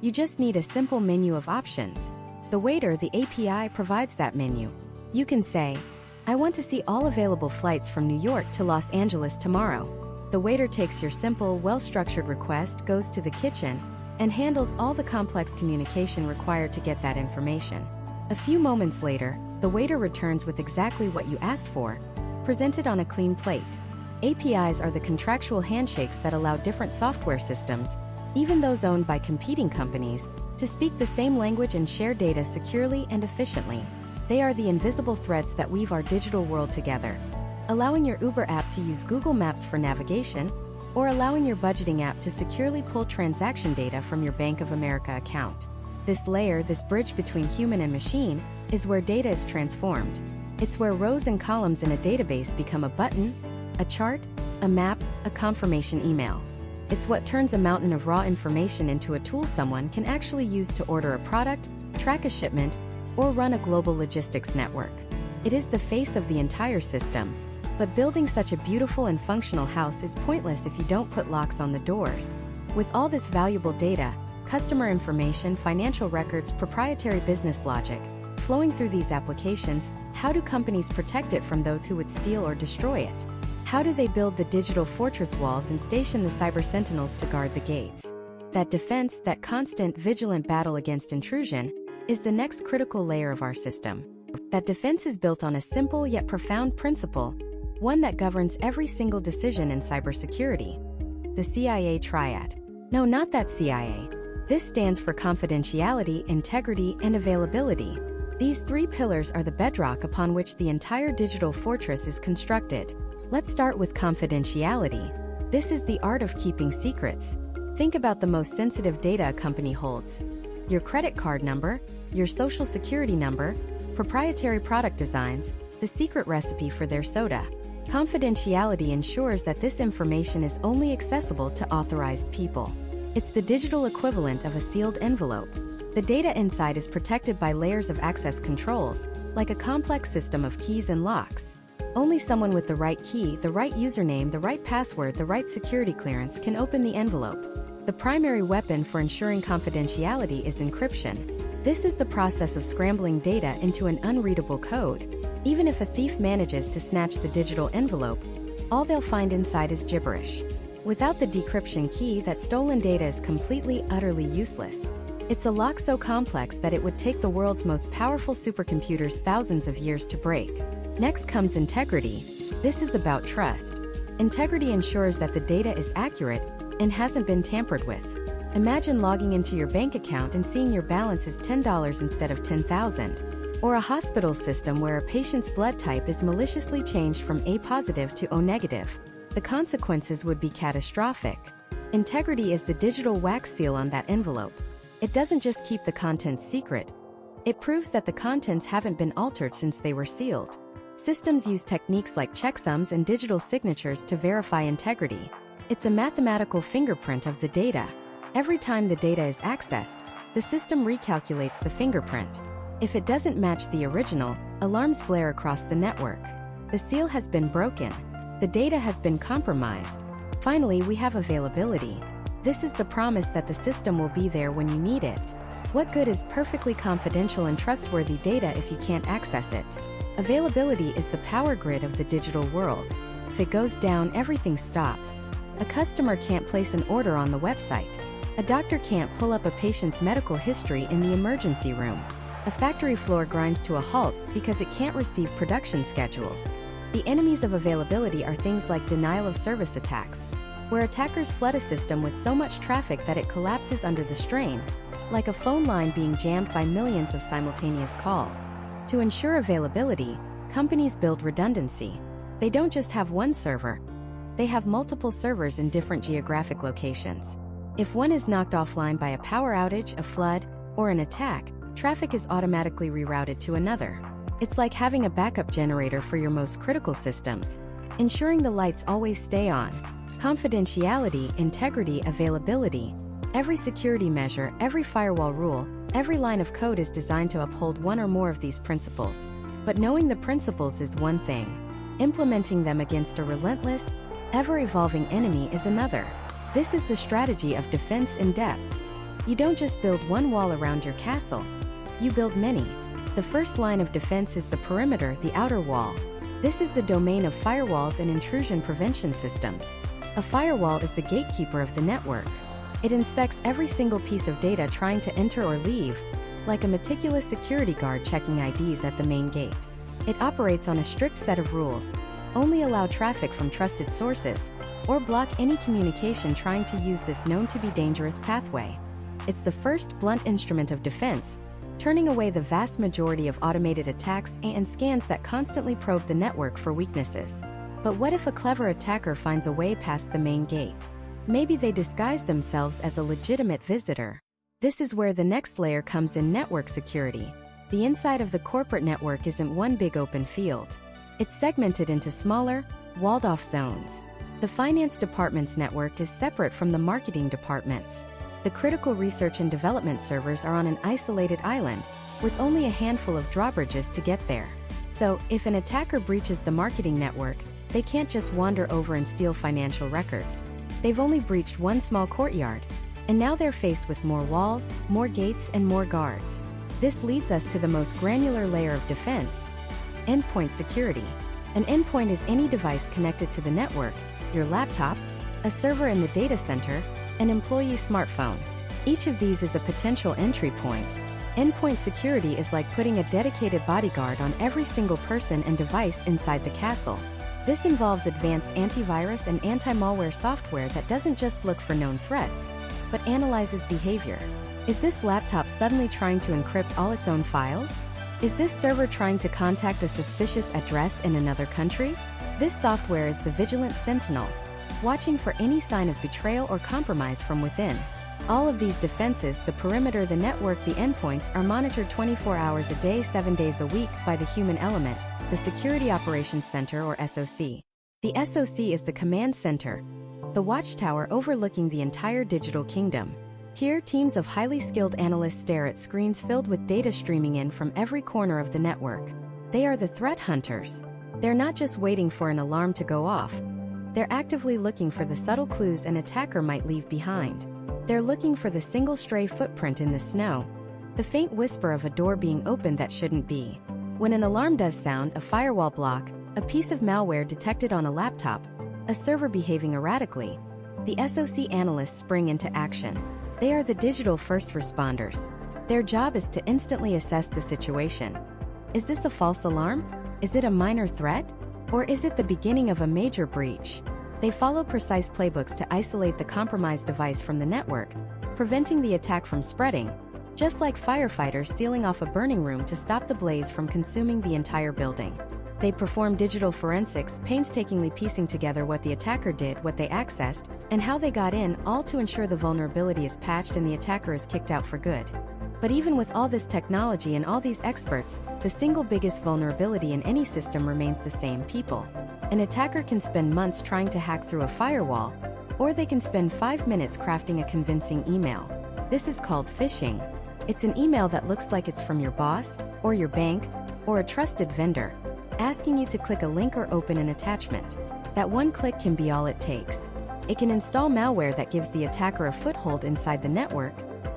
You just need a simple menu of options. The waiter, the API, provides that menu. You can say, "I want to see all available flights from New York to Los Angeles tomorrow." The waiter takes your simple, well-structured request, goes to the kitchen, and handles all the complex communication required to get that information. A few moments later, the waiter returns with exactly what you asked for, presented on a clean plate. APIs are the contractual handshakes that allow different software systems, even those owned by competing companies, to speak the same language and share data securely and efficiently. They are the invisible threads that weave our digital world together, allowing your Uber app to use Google Maps for navigation, or allowing your budgeting app to securely pull transaction data from your Bank of America account. This layer, this bridge between human and machine, is where data is transformed. It's where rows and columns in a database become a button, a chart, a map, a confirmation email. It's what turns a mountain of raw information into a tool someone can actually use to order a product, track a shipment, or run a global logistics network. It is the face of the entire system. But building such a beautiful and functional house is pointless if you don't put locks on the doors. With all this valuable data, customer information, financial records, proprietary business logic, flowing through these applications, how do companies protect it from those who would steal or destroy it? How do they build the digital fortress walls and station the cyber sentinels to guard the gates? That defense, that constant, vigilant battle against intrusion, is the next critical layer of our system. That defense is built on a simple yet profound principle, one that governs every single decision in cybersecurity: the CIA triad. No, not that CIA. This stands for confidentiality, integrity, and availability. These three pillars are the bedrock upon which the entire digital fortress is constructed. Let's start with confidentiality. This is the art of keeping secrets. Think about the most sensitive data a company holds: your credit card number, your social security number, proprietary product designs, the secret recipe for their soda. Confidentiality ensures that this information is only accessible to authorized people. It's the digital equivalent of a sealed envelope. The data inside is protected by layers of access controls, like a complex system of keys and locks. Only someone with the right key, the right username, the right password, the right security clearance can open the envelope. The primary weapon for ensuring confidentiality is encryption. This is the process of scrambling data into an unreadable code. Even if a thief manages to snatch the digital envelope, all they'll find inside is gibberish. Without the decryption key, that stolen data is completely, utterly useless. It's a lock so complex that it would take the world's most powerful supercomputers thousands of years to break. Next comes integrity. This is about trust. Integrity ensures that the data is accurate and hasn't been tampered with. Imagine logging into your bank account and seeing your balance is $10 instead of $10,000. Or a hospital system where a patient's blood type is maliciously changed from A positive to O negative. The consequences would be catastrophic. Integrity is the digital wax seal on that envelope. It doesn't just keep the contents secret. It proves that the contents haven't been altered since they were sealed. Systems use techniques like checksums and digital signatures to verify integrity. It's a mathematical fingerprint of the data. Every time the data is accessed, the system recalculates the fingerprint. If it doesn't match the original, alarms blare across the network. The seal has been broken. The data has been compromised. Finally, we have availability. This is the promise that the system will be there when you need it. What good is perfectly confidential and trustworthy data if you can't access it? Availability is the power grid of the digital world. If it goes down, everything stops. A customer can't place an order on the website. A doctor can't pull up a patient's medical history in the emergency room. A factory floor grinds to a halt because it can't receive production schedules. The enemies of availability are things like denial of service attacks, where attackers flood a system with so much traffic that it collapses under the strain, like a phone line being jammed by millions of simultaneous calls. To ensure availability, companies build redundancy. They don't just have one server. They have multiple servers in different geographic locations. If one is knocked offline by a power outage, a flood, or an attack, traffic is automatically rerouted to another. It's like having a backup generator for your most critical systems, ensuring the lights always stay on. Confidentiality, integrity, availability. Every security measure, every firewall rule, every line of code is designed to uphold one or more of these principles. But knowing the principles is one thing. Implementing them against a relentless, ever-evolving enemy is another. This is the strategy of defense in depth. You don't just build one wall around your castle. You build many. The first line of defense is the perimeter, the outer wall. This is the domain of firewalls and intrusion prevention systems. A firewall is the gatekeeper of the network. It inspects every single piece of data trying to enter or leave, like a meticulous security guard checking IDs at the main gate. It operates on a strict set of rules. Only allow traffic from trusted sources, or block any communication trying to use this known to be dangerous pathway. It's the first blunt instrument of defense, turning away the vast majority of automated attacks and scans that constantly probe the network for weaknesses. But what if a clever attacker finds a way past the main gate? Maybe they disguise themselves as a legitimate visitor. This is where the next layer comes in: network security. The inside of the corporate network isn't one big open field. It's segmented into smaller, walled-off zones. The finance department's network is separate from the marketing department's. The critical research and development servers are on an isolated island, with only a handful of drawbridges to get there. So, if an attacker breaches the marketing network, they can't just wander over and steal financial records. They've only breached one small courtyard, and now they're faced with more walls, more gates, and more guards. This leads us to the most granular layer of defense: endpoint security. An endpoint is any device connected to the network: your laptop, a server in the data center, an employee's smartphone. Each of these is a potential entry point. Endpoint security is like putting a dedicated bodyguard on every single person and device inside the castle. This involves advanced antivirus and anti-malware software that doesn't just look for known threats. but analyzes behavior. Is this laptop suddenly trying to encrypt all its own files? Is this server trying to contact a suspicious address in another country? This software is the vigilant sentinel, watching for any sign of betrayal or compromise from within. All of these defenses, the perimeter, the network, the endpoints, are monitored 24 hours a day, 7 days a week by the human element, the Security Operations Center or SOC. The SOC is the command center, the watchtower overlooking the entire digital kingdom. Here, teams of highly skilled analysts stare at screens filled with data streaming in from every corner of the network. They are the threat hunters. They're not just waiting for an alarm to go off. They're actively looking for the subtle clues an attacker might leave behind. They're looking for the single stray footprint in the snow, the faint whisper of a door being opened that shouldn't be. When an alarm does sound, a firewall block, a piece of malware detected on a laptop, a server behaving erratically, the SOC analysts spring into action. They are the digital first responders. Their job is to instantly assess the situation. Is this a false alarm? Is it a minor threat? Or is it the beginning of a major breach? They follow precise playbooks to isolate the compromised device from the network, preventing the attack from spreading, just like firefighters sealing off a burning room to stop the blaze from consuming the entire building. They perform digital forensics, painstakingly piecing together what the attacker did, what they accessed, and how they got in, all to ensure the vulnerability is patched and the attacker is kicked out for good. But even with all this technology and all these experts, the single biggest vulnerability in any system remains the same: people. An attacker can spend months trying to hack through a firewall, or they can spend 5 minutes crafting a convincing email. This is called phishing. It's an email that looks like it's from your boss, or your bank, or a trusted vendor, asking you to click a link or open an attachment. That one click can be all it takes. It can install malware that gives the attacker a foothold inside the network,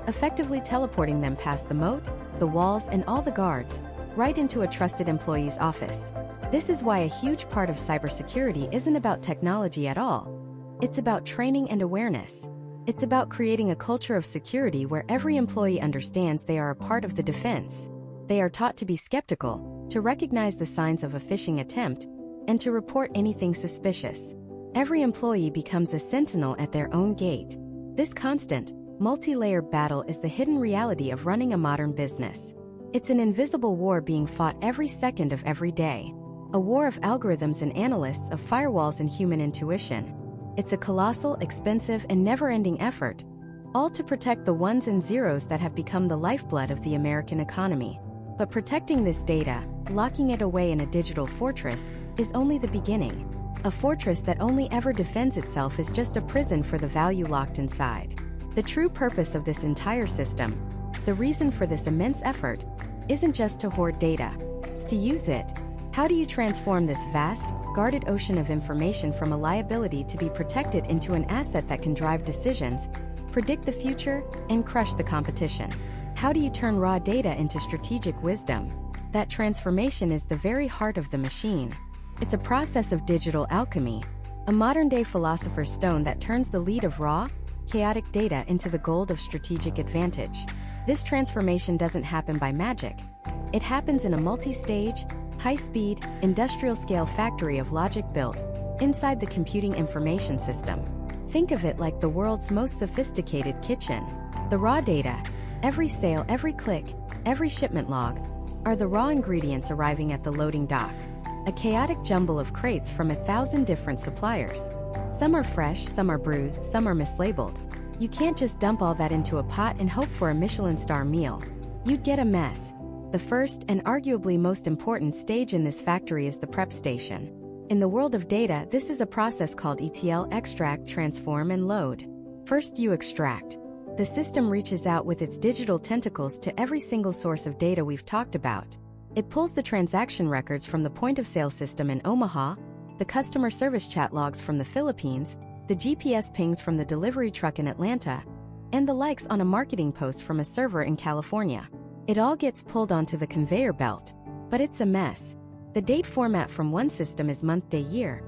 effectively teleporting them past the moat, the walls, and all the guards, right into a trusted employee's office. This is why a huge part of cybersecurity isn't about technology at all. It's about training and awareness. It's about creating a culture of security where every employee understands they are a part of the defense. They are taught to be skeptical, to recognize the signs of a phishing attempt, and to report anything suspicious. Every employee becomes a sentinel at their own gate. This constant, multi-layered battle is the hidden reality of running a modern business. It's an invisible war being fought every second of every day. A war of algorithms and analysts, of firewalls and human intuition. It's a colossal, expensive, and never-ending effort, all to protect the ones and zeros that have become the lifeblood of the American economy. But protecting this data, locking it away in a digital fortress, is only the beginning. A fortress that only ever defends itself is just a prison for the value locked inside. The true purpose of this entire system, the reason for this immense effort, isn't just to hoard data, it's to use it. How do you transform this vast, guarded ocean of information from a liability to be protected into an asset that can drive decisions, predict the future, and crush the competition? How do you turn raw data into strategic wisdom? That transformation is the very heart of the machine. It's a process of digital alchemy, a modern-day philosopher's stone that turns the lead of raw, chaotic data into the gold of strategic advantage. This transformation doesn't happen by magic. It happens in a multi-stage, high-speed, industrial-scale factory of logic built inside the computing information system. Think of it like the world's most sophisticated kitchen. The raw data, every sale, every click, every shipment log, are the raw ingredients arriving at the loading dock. A chaotic jumble of crates from 1,000 different suppliers. Some are fresh, some are bruised, some are mislabeled. You can't just dump all that into a pot and hope for a Michelin star meal. You'd get a mess. The first and arguably most important stage in this factory is the prep station. In the world of data, this is a process called ETL: extract, transform, and load. First, you extract. The system reaches out with its digital tentacles to every single source of data we've talked about. It pulls the transaction records from the point-of-sale system in Omaha, the customer service chat logs from the Philippines, the GPS pings from the delivery truck in Atlanta, and the likes on a marketing post from a server in California. It all gets pulled onto the conveyor belt. But it's a mess. The date format from one system is month, day, year.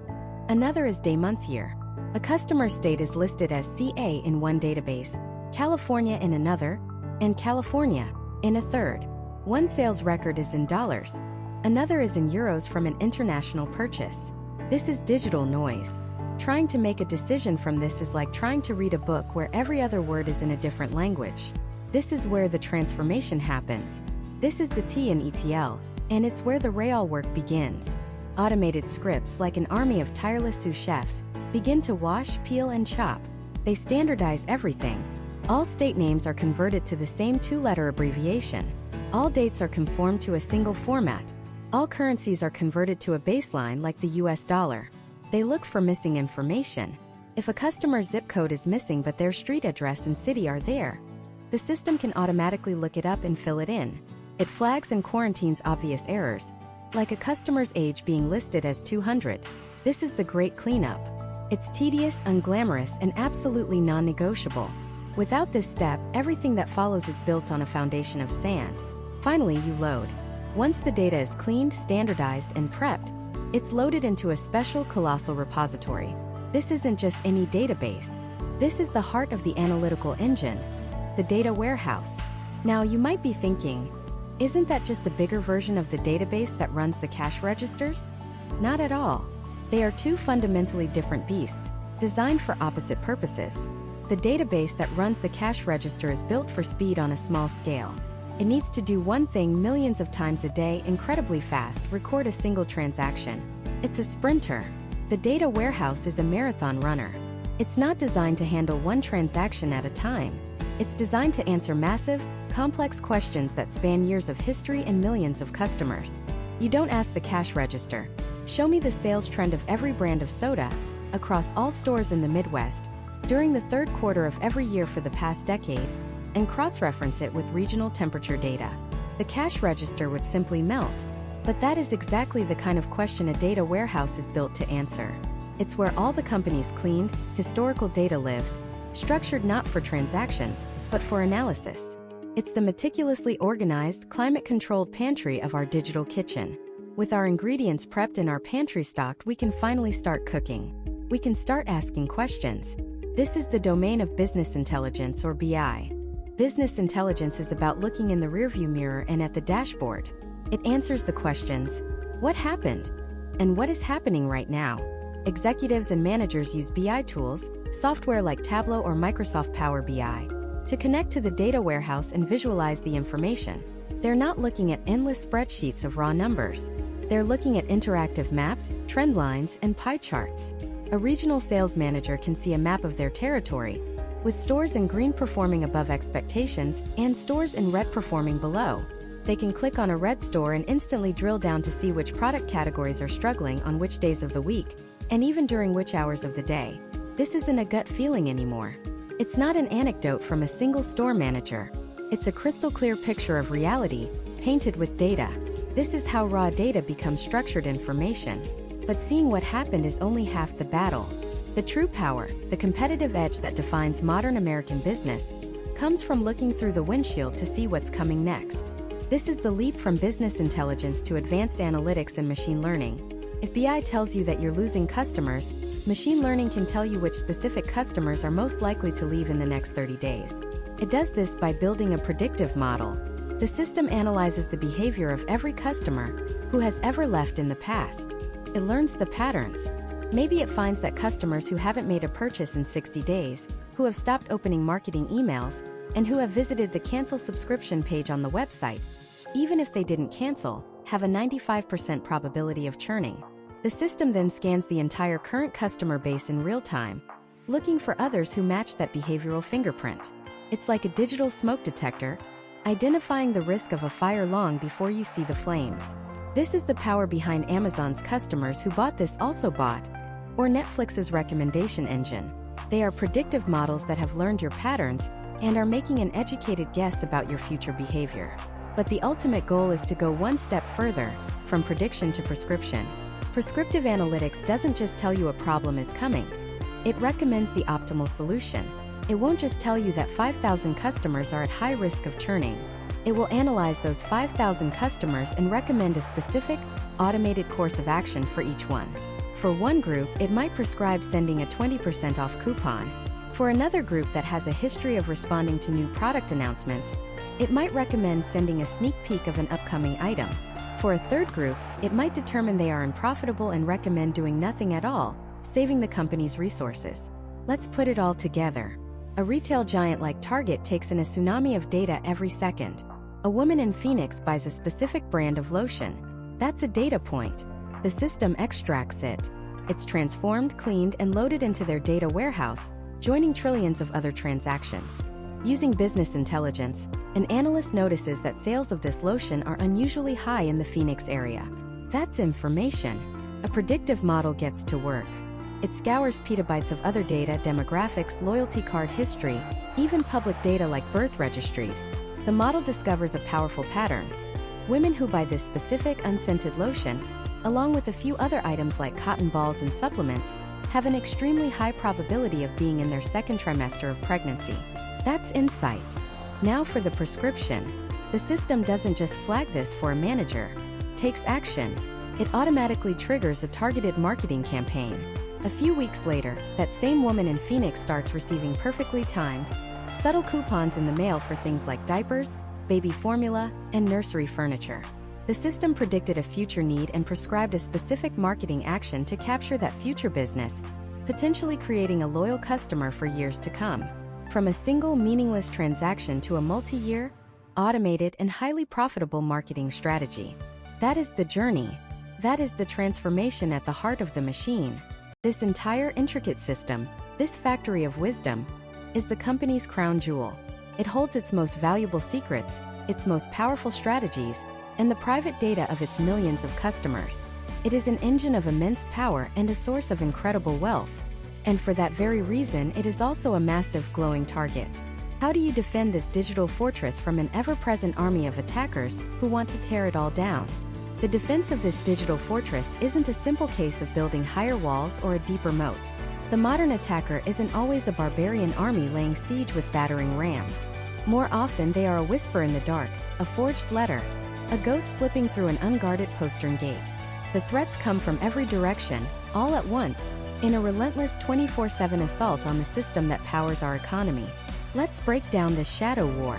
Another is day, month, year. A customer state is listed as CA in one database, California in another, and California in a third. One sales record is in dollars. Another is in euros from an international purchase. This is digital noise. Trying to make a decision from this is like trying to read a book where every other word is in a different language. This is where the transformation happens. This is the T in ETL, and it's where the real work begins. Automated scripts, like an army of tireless sous chefs, begin to wash, peel, and chop. They standardize everything. All state names are converted to the same two-letter abbreviation. All dates are conformed to a single format. All currencies are converted to a baseline like the US dollar. They look for missing information. If a customer's zip code is missing but their street address and city are there, the system can automatically look it up and fill it in. It flags and quarantines obvious errors, like a customer's age being listed as 200. This is the great cleanup. It's tedious, unglamorous, and absolutely non-negotiable. Without this step, everything that follows is built on a foundation of sand. Finally, you load. Once the data is cleaned, standardized, and prepped, it's loaded into a special colossal repository. This isn't just any database. This is the heart of the analytical engine, the data warehouse. Now, you might be thinking, isn't that just a bigger version of the database that runs the cash registers? Not at all. They are two fundamentally different beasts, designed for opposite purposes. The database that runs the cash register is built for speed on a small scale. It needs to do one thing millions of times a day, incredibly fast, record a single transaction. It's a sprinter. The data warehouse is a marathon runner. It's not designed to handle one transaction at a time. It's designed to answer massive, complex questions that span years of history and millions of customers. You don't ask the cash register, "Show me the sales trend of every brand of soda across all stores in the Midwest during the third quarter of every year for the past decade," and cross-reference it with regional temperature data. The cash register would simply melt. But that is exactly the kind of question a data warehouse is built to answer. It's where all the company's cleaned, historical data lives, structured not for transactions, but for analysis. It's the meticulously organized, climate-controlled pantry of our digital kitchen. With our ingredients prepped and our pantry stocked, we can finally start cooking. We can start asking questions. This is the domain of business intelligence, or BI. Business intelligence is about looking in the rearview mirror and at the dashboard. It answers the questions, what happened? And what is happening right now? Executives and managers use BI tools, software like Tableau or Microsoft Power BI, to connect to the data warehouse and visualize the information. They're not looking at endless spreadsheets of raw numbers. They're looking at interactive maps, trend lines, and pie charts. A regional sales manager can see a map of their territory, with stores in green performing above expectations and stores in red performing below. They can click on a red store and instantly drill down to see which product categories are struggling on which days of the week, and even during which hours of the day. This isn't a gut feeling anymore. It's not an anecdote from a single store manager. It's a crystal clear picture of reality, painted with data. This is how raw data becomes structured information. But seeing what happened is only half the battle. The true power, the competitive edge that defines modern American business, comes from looking through the windshield to see what's coming next. This is the leap from business intelligence to advanced analytics and machine learning. If BI tells you that you're losing customers, machine learning can tell you which specific customers are most likely to leave in the next 30 days. It does this by building a predictive model. The system analyzes the behavior of every customer who has ever left in the past. It learns the patterns. Maybe it finds that customers who haven't made a purchase in 60 days, who have stopped opening marketing emails, and who have visited the cancel subscription page on the website, even if they didn't cancel, have a 95% probability of churning. The system then scans the entire current customer base in real time, looking for others who match that behavioral fingerprint. It's like a digital smoke detector, identifying the risk of a fire long before you see the flames. This is the power behind Amazon's customers who bought this also bought, or Netflix's recommendation engine. They are predictive models that have learned your patterns and are making an educated guess about your future behavior. But the ultimate goal is to go one step further, from prediction to prescription. Prescriptive analytics doesn't just tell you a problem is coming. It recommends the optimal solution. It won't just tell you that 5,000 customers are at high risk of churning. It will analyze those 5,000 customers and recommend a specific, automated course of action for each one. For one group, it might prescribe sending a 20% off coupon. For another group that has a history of responding to new product announcements, it might recommend sending a sneak peek of an upcoming item. For a third group, it might determine they are unprofitable and recommend doing nothing at all, saving the company's resources. Let's put it all together. A retail giant like Target takes in a tsunami of data every second. A woman in Phoenix buys a specific brand of lotion. That's a data point. The system extracts it. It's transformed, cleaned, and loaded into their data warehouse, joining trillions of other transactions. Using business intelligence, an analyst notices that sales of this lotion are unusually high in the Phoenix area. That's information. A predictive model gets to work. It scours petabytes of other data, demographics, loyalty card history, even public data like birth registries. The model discovers a powerful pattern. Women who buy this specific unscented lotion, along with a few other items like cotton balls and supplements, have an extremely high probability of being in their second trimester of pregnancy. That's insight. Now for the prescription. The system doesn't just flag this for a manager. It takes action. It automatically triggers a targeted marketing campaign. A few weeks later, that same woman in Phoenix starts receiving perfectly timed, subtle coupons in the mail for things like diapers, baby formula, and nursery furniture. The system predicted a future need and prescribed a specific marketing action to capture that future business, potentially creating a loyal customer for years to come. From a single meaningless transaction to a multi-year, automated, and highly profitable marketing strategy. That is the journey. That is the transformation at the heart of the machine. This entire intricate system, this factory of wisdom, is the company's crown jewel. It holds its most valuable secrets, its most powerful strategies, and the private data of its millions of customers. It is an engine of immense power and a source of incredible wealth. And for that very reason, it is also a massive glowing target. How do you defend this digital fortress from an ever-present army of attackers who want to tear it all down? The defense of this digital fortress isn't a simple case of building higher walls or a deeper moat. The modern attacker isn't always a barbarian army laying siege with battering rams. More often they are a whisper in the dark, a forged letter, a ghost slipping through an unguarded postern gate. The threats come from every direction, all at once, in a relentless 24/7 assault on the system that powers our economy. Let's break down this shadow war.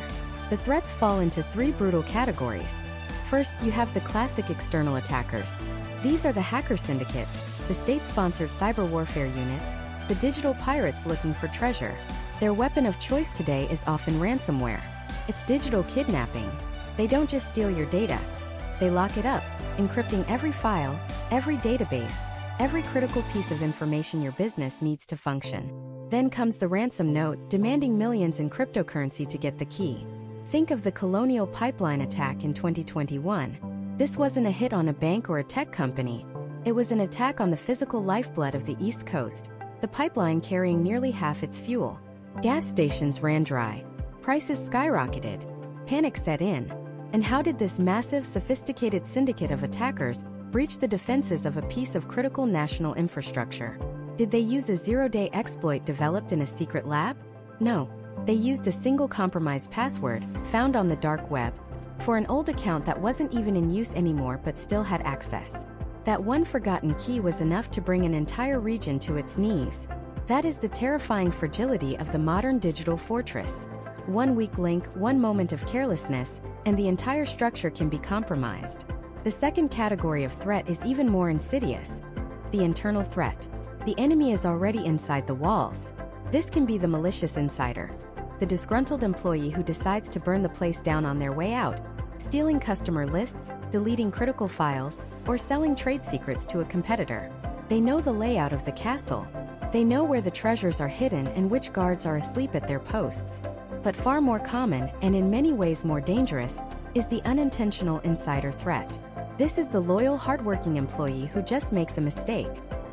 The threats fall into three brutal categories. First, you have the classic external attackers. These are the hacker syndicates, the state-sponsored cyber warfare units, the digital pirates looking for treasure. Their weapon of choice today is often ransomware. It's digital kidnapping. They don't just steal your data. They lock it up, encrypting every file, every database, every critical piece of information your business needs to function. Then comes the ransom note, demanding millions in cryptocurrency to get the key. Think of the Colonial Pipeline attack in 2021. This wasn't a hit on a bank or a tech company. It was an attack on the physical lifeblood of the East Coast, the pipeline carrying nearly half its fuel. Gas stations ran dry. Prices skyrocketed. Panic set in. And how did this massive, sophisticated syndicate of attackers breach the defenses of a piece of critical national infrastructure? Did they use a zero-day exploit developed in a secret lab? No. They used a single compromised password, found on the dark web, for an old account that wasn't even in use anymore but still had access. That one forgotten key was enough to bring an entire region to its knees. That is the terrifying fragility of the modern digital fortress. One weak link, one moment of carelessness, and the entire structure can be compromised. The second category of threat is even more insidious. The internal threat. The enemy is already inside the walls. This can be the malicious insider, the disgruntled employee who decides to burn the place down on their way out, stealing customer lists, deleting critical files, or selling trade secrets to a competitor. They know the layout of the castle. They know where the treasures are hidden and which guards are asleep at their posts. But far more common, and in many ways more dangerous, is the unintentional insider threat. This is the loyal, hardworking employee who just makes a mistake.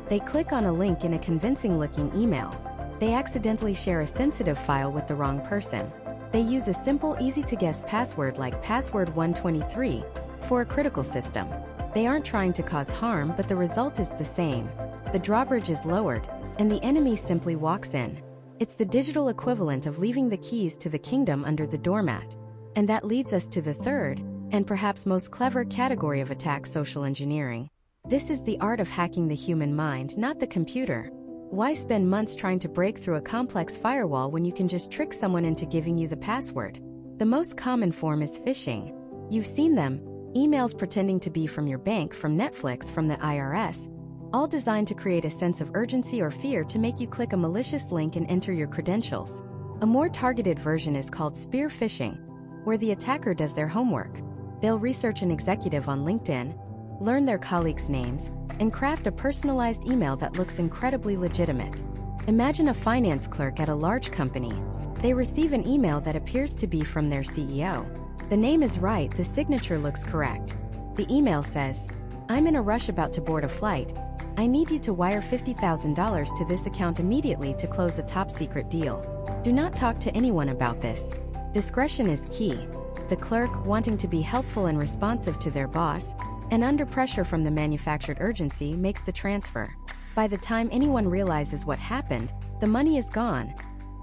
They click on a link in a convincing-looking email. They accidentally share a sensitive file with the wrong person. They use a simple, easy-to-guess password like password 123 for a critical system. They aren't trying to cause harm, but the result is the same. The drawbridge is lowered, and the enemy simply walks in. It's the digital equivalent of leaving the keys to the kingdom under the doormat. And that leads us to the third, and perhaps most clever category of attack: social engineering. This is the art of hacking the human mind, not the computer. Why spend months trying to break through a complex firewall when you can just trick someone into giving you the password? The most common form is phishing. You've seen them. Emails pretending to be from your bank, from Netflix, from the IRS. all designed to create a sense of urgency or fear to make you click a malicious link and enter your credentials. A more targeted version is called spear phishing, where the attacker does their homework. They'll research an executive on LinkedIn, learn their colleagues' names, and craft a personalized email that looks incredibly legitimate. Imagine a finance clerk at a large company. They receive an email that appears to be from their CEO. The name is right, the signature looks correct. The email says, "I'm in a rush about to board a flight. I need you to wire $50,000 to this account immediately to close a top-secret deal. Do not talk to anyone about this." Discretion is key. The clerk, wanting to be helpful and responsive to their boss, and under pressure from the manufactured urgency, makes the transfer. By the time anyone realizes what happened, the money is gone,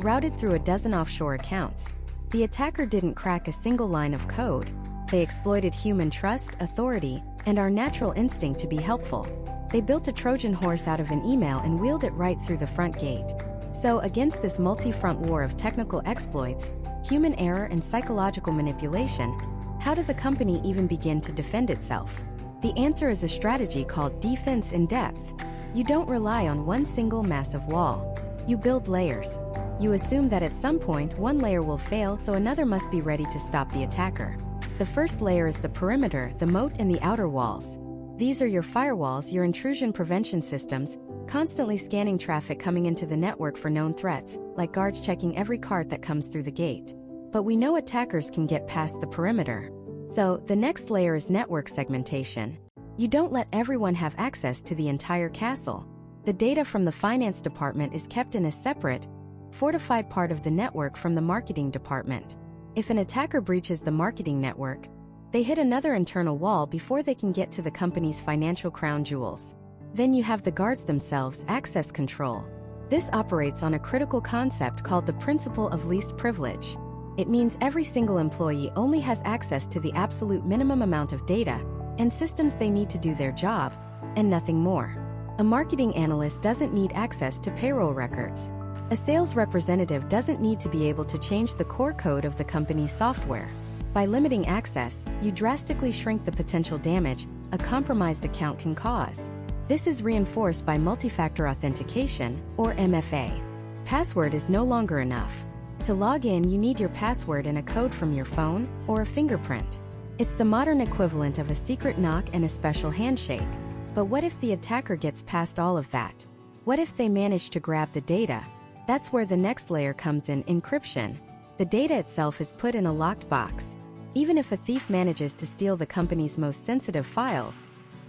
routed through a dozen offshore accounts. The attacker didn't crack a single line of code. They exploited human trust, authority, and our natural instinct to be helpful. They built a Trojan horse out of an email and wheeled it right through the front gate. So, against this multi-front war of technical exploits, human error, and psychological manipulation, how does a company even begin to defend itself? The answer is a strategy called defense in depth. You don't rely on one single massive wall. You build layers. You assume that at some point one layer will fail, so another must be ready to stop the attacker. The first layer is the perimeter, the moat, and the outer walls. These are your firewalls, your intrusion prevention systems, constantly scanning traffic coming into the network for known threats, like guards checking every cart that comes through the gate. But we know attackers can get past the perimeter. So, the next layer is network segmentation. You don't let everyone have access to the entire castle. The data from the finance department is kept in a separate, fortified part of the network from the marketing department. If an attacker breaches the marketing network, they hit another internal wall before they can get to the company's financial crown jewels. Then you have the guards themselves, access control. This operates on a critical concept called the principle of least privilege. It means every single employee only has access to the absolute minimum amount of data and systems they need to do their job, and nothing more. A marketing analyst doesn't need access to payroll records. A sales representative doesn't need to be able to change the core code of the company's software. By limiting access, you drastically shrink the potential damage a compromised account can cause. This is reinforced by multi-factor authentication, or MFA. Password is no longer enough. To log in, you need your password and a code from your phone or a fingerprint. It's the modern equivalent of a secret knock and a special handshake. But what if the attacker gets past all of that? What if they manage to grab the data? That's where the next layer comes in, encryption. The data itself is put in a locked box. Even if a thief manages to steal the company's most sensitive files,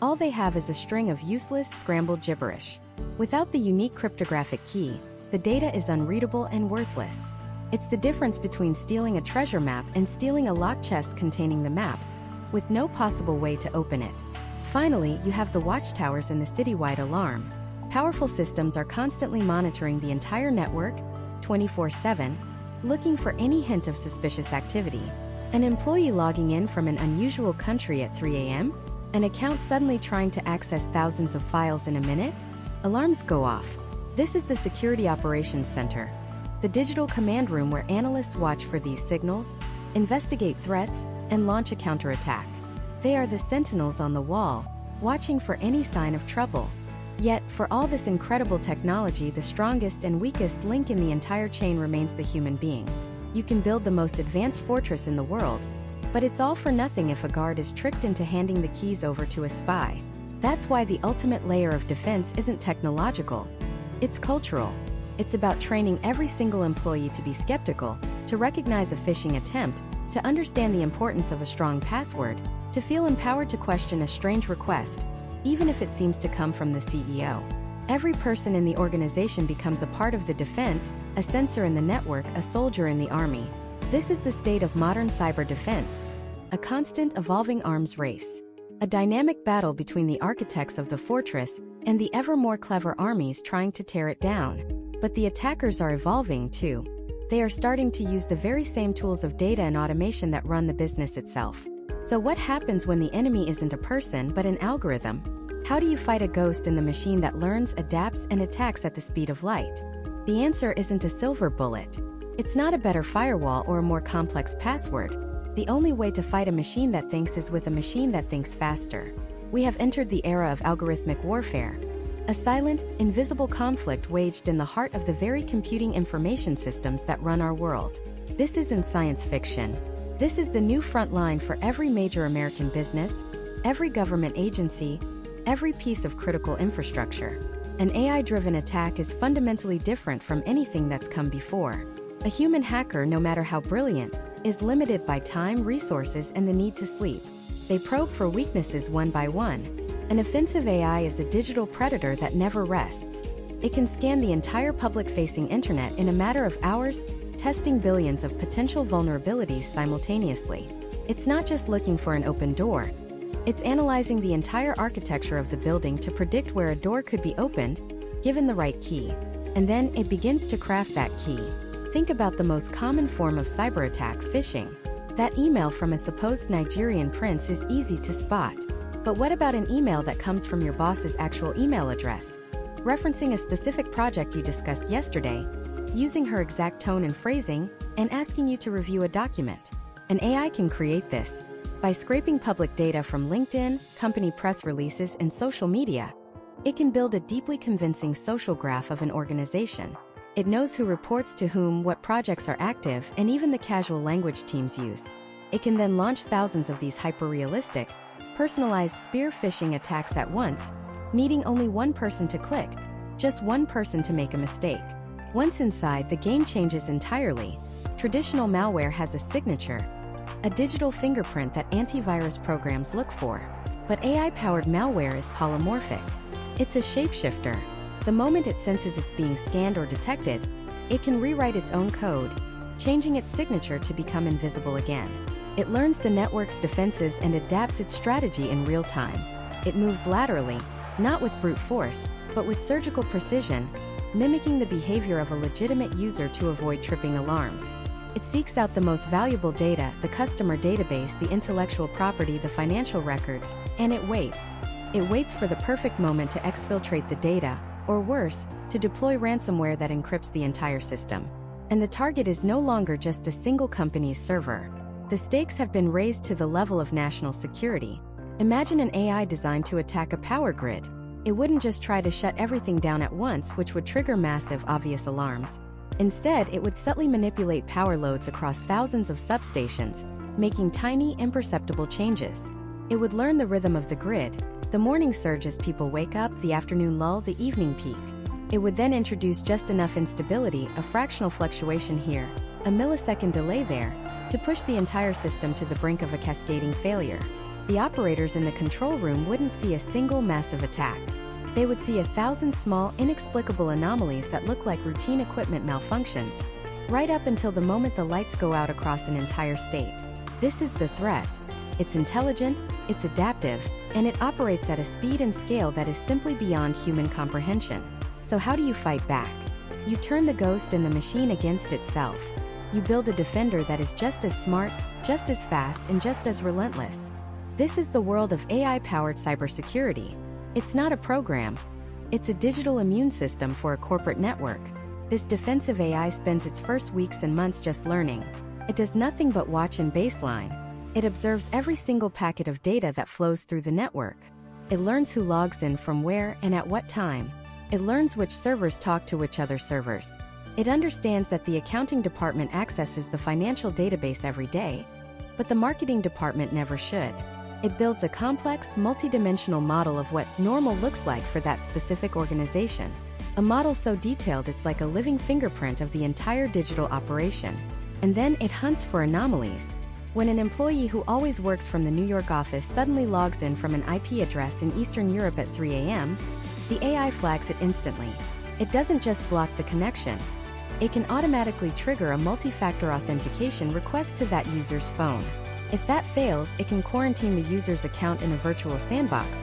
all they have is a string of useless, scrambled gibberish. Without the unique cryptographic key, the data is unreadable and worthless. It's the difference between stealing a treasure map and stealing a locked chest containing the map, with no possible way to open it. Finally, you have the watchtowers and the citywide alarm. Powerful systems are constantly monitoring the entire network, 24/7, looking for any hint of suspicious activity. An employee logging in from an unusual country at 3 a.m.? An account suddenly trying to access thousands of files in a minute? Alarms go off. This is the Security Operations Center, the digital command room where analysts watch for these signals, investigate threats, and launch a counterattack. They are the sentinels on the wall, watching for any sign of trouble. Yet, for all this incredible technology, the strongest and weakest link in the entire chain remains the human being. You can build the most advanced fortress in the world, but it's all for nothing if a guard is tricked into handing the keys over to a spy. That's why the ultimate layer of defense isn't technological. It's cultural. It's about training every single employee to be skeptical, to recognize a phishing attempt, to understand the importance of a strong password, to feel empowered to question a strange request, even if it seems to come from the CEO. Every person in the organization becomes a part of the defense, a sensor in the network, a soldier in the army. This is the state of modern cyber defense, a constant evolving arms race. A dynamic battle between the architects of the fortress and the ever more clever armies trying to tear it down. But the attackers are evolving too. They are starting to use the very same tools of data and automation that run the business itself. So what happens when the enemy isn't a person but an algorithm? How do you fight a ghost in the machine that learns, adapts, and attacks at the speed of light? The answer isn't a silver bullet. It's not a better firewall or a more complex password. The only way to fight a machine that thinks is with a machine that thinks faster. We have entered the era of algorithmic warfare. A silent, invisible conflict waged in the heart of the very computing information systems that run our world. This isn't science fiction. This is the new front line for every major American business, every government agency, every piece of critical infrastructure. An AI-driven attack is fundamentally different from anything that's come before. A human hacker, no matter how brilliant, is limited by time, resources, and the need to sleep. They probe for weaknesses one by one. An offensive AI is a digital predator that never rests. It can scan the entire public-facing internet in a matter of hours, testing billions of potential vulnerabilities simultaneously. It's not just looking for an open door. It's analyzing the entire architecture of the building to predict where a door could be opened, given the right key. And then it begins to craft that key. Think about the most common form of cyber attack, phishing. That email from a supposed Nigerian prince is easy to spot. But what about an email that comes from your boss's actual email address, referencing a specific project you discussed yesterday, using her exact tone and phrasing, and asking you to review a document? An AI can create this by scraping public data from LinkedIn, company press releases, and social media. It can build a deeply convincing social graph of an organization. It knows who reports to whom, what projects are active, and even the casual language teams use. It can then launch thousands of these hyper-realistic, personalized spear phishing attacks at once, needing only one person to click, just one person to make a mistake. Once inside, the game changes entirely. Traditional malware has a signature, a digital fingerprint that antivirus programs look for. But AI-powered malware is polymorphic. It's a shapeshifter. The moment it senses it's being scanned or detected, it can rewrite its own code, changing its signature to become invisible again. It learns the network's defenses and adapts its strategy in real time. It moves laterally, not with brute force, but with surgical precision, mimicking the behavior of a legitimate user to avoid tripping alarms. It seeks out the most valuable data, the customer database, the intellectual property, the financial records, and it waits. It waits for the perfect moment to exfiltrate the data, or worse, to deploy ransomware that encrypts the entire system. And the target is no longer just a single company's server. The stakes have been raised to the level of national security. Imagine an AI designed to attack a power grid. It wouldn't just try to shut everything down at once, which would trigger massive, obvious alarms. Instead, it would subtly manipulate power loads across thousands of substations, making tiny, imperceptible changes. It would learn the rhythm of the grid, the morning surge as people wake up, the afternoon lull, the evening peak. It would then introduce just enough instability, a fractional fluctuation here, a millisecond delay there, to push the entire system to the brink of a cascading failure. The operators in the control room wouldn't see a single massive attack. They would see 1,000 small, inexplicable anomalies that look like routine equipment malfunctions, right up until the moment the lights go out across an entire state. This is the threat. It's intelligent, it's adaptive, and it operates at a speed and scale that is simply beyond human comprehension. So how do you fight back? You turn the ghost in the machine against itself. You build a defender that is just as smart, just as fast, and just as relentless. This is the world of AI-powered cybersecurity. It's not a program. It's a digital immune system for a corporate network. This defensive AI spends its first weeks and months just learning. It does nothing but watch and baseline. It observes every single packet of data that flows through the network. It learns who logs in from where and at what time. It learns which servers talk to which other servers. It understands that the accounting department accesses the financial database every day, but the marketing department never should. It builds a complex, multidimensional model of what normal looks like for that specific organization. A model so detailed it's like a living fingerprint of the entire digital operation. And then it hunts for anomalies. When an employee who always works from the New York office suddenly logs in from an IP address in Eastern Europe at 3 a.m., the AI flags it instantly. It doesn't just block the connection. It can automatically trigger a multi-factor authentication request to that user's phone. If that fails, it can quarantine the user's account in a virtual sandbox,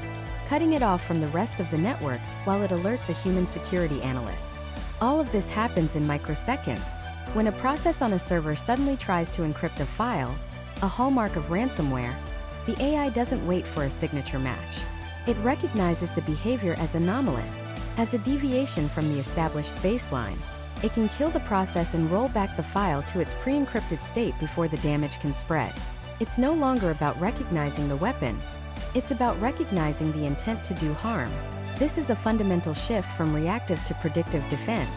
cutting it off from the rest of the network while it alerts a human security analyst. All of this happens in microseconds. When a process on a server suddenly tries to encrypt a file, a hallmark of ransomware, the AI doesn't wait for a signature match. It recognizes the behavior as anomalous, as a deviation from the established baseline. It can kill the process and roll back the file to its pre-encrypted state before the damage can spread. It's no longer about recognizing the weapon. It's about recognizing the intent to do harm. This is a fundamental shift from reactive to predictive defense.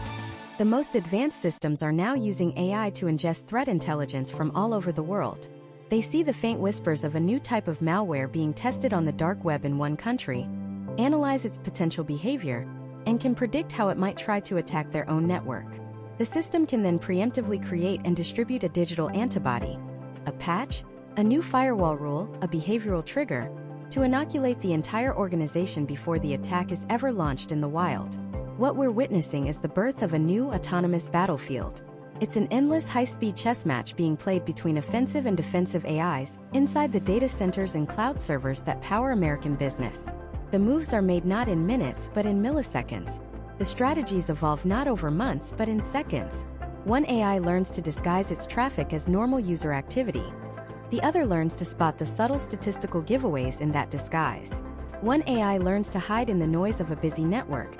The most advanced systems are now using AI to ingest threat intelligence from all over the world. They see the faint whispers of a new type of malware being tested on the dark web in one country, analyze its potential behavior, and can predict how it might try to attack their own network. The system can then preemptively create and distribute a digital antibody, a patch, a new firewall rule, a behavioral trigger, to inoculate the entire organization before the attack is ever launched in the wild. What we're witnessing is the birth of a new autonomous battlefield. It's an endless high-speed chess match being played between offensive and defensive AIs inside the data centers and cloud servers that power American business. The moves are made not in minutes but in milliseconds. The strategies evolve not over months but in seconds. One AI learns to disguise its traffic as normal user activity. The other learns to spot the subtle statistical giveaways in that disguise. One AI learns to hide in the noise of a busy network.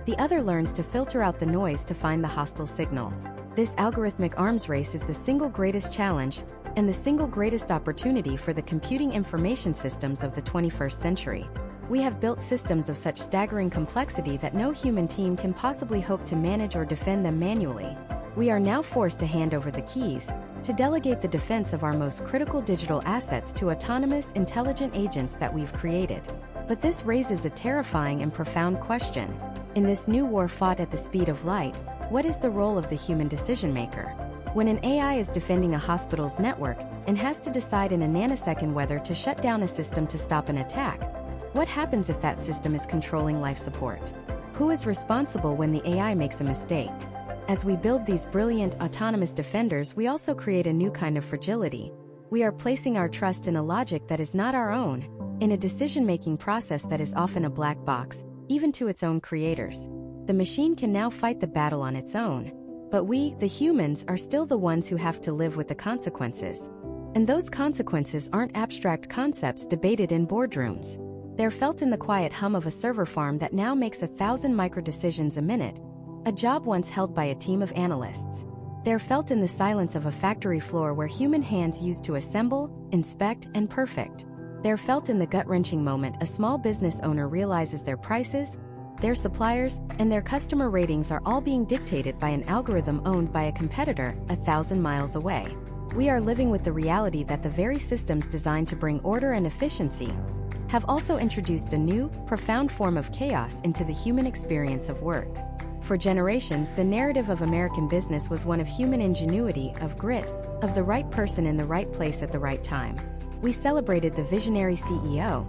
The other learns to filter out the noise to find the hostile signal. This algorithmic arms race is the single greatest challenge and the single greatest opportunity for the computing information systems of the 21st century. We have built systems of such staggering complexity that no human team can possibly hope to manage or defend them manually. We are now forced to hand over the keys, to delegate the defense of our most critical digital assets to autonomous, intelligent agents that we've created. But this raises a terrifying and profound question. In this new war fought at the speed of light, what is the role of the human decision-maker? When an AI is defending a hospital's network and has to decide in a nanosecond whether to shut down a system to stop an attack, what happens if that system is controlling life support? Who is responsible when the AI makes a mistake? As we build these brilliant, autonomous defenders, we also create a new kind of fragility. We are placing our trust in a logic that is not our own, in a decision-making process that is often a black box, even to its own creators. The machine can now fight the battle on its own. But we, the humans, are still the ones who have to live with the consequences. And those consequences aren't abstract concepts debated in boardrooms. They're felt in the quiet hum of a server farm that now makes 1,000 micro-decisions a minute, a job once held by a team of analysts. They're felt in the silence of a factory floor where human hands used to assemble, inspect, and perfect. They're felt in the gut-wrenching moment a small business owner realizes their prices, their suppliers, and their customer ratings are all being dictated by an algorithm owned by a competitor 1,000 miles away. We are living with the reality that the very systems designed to bring order and efficiency have also introduced a new, profound form of chaos into the human experience of work. For generations, the narrative of American business was one of human ingenuity, of grit, of the right person in the right place at the right time. We celebrated the visionary CEO,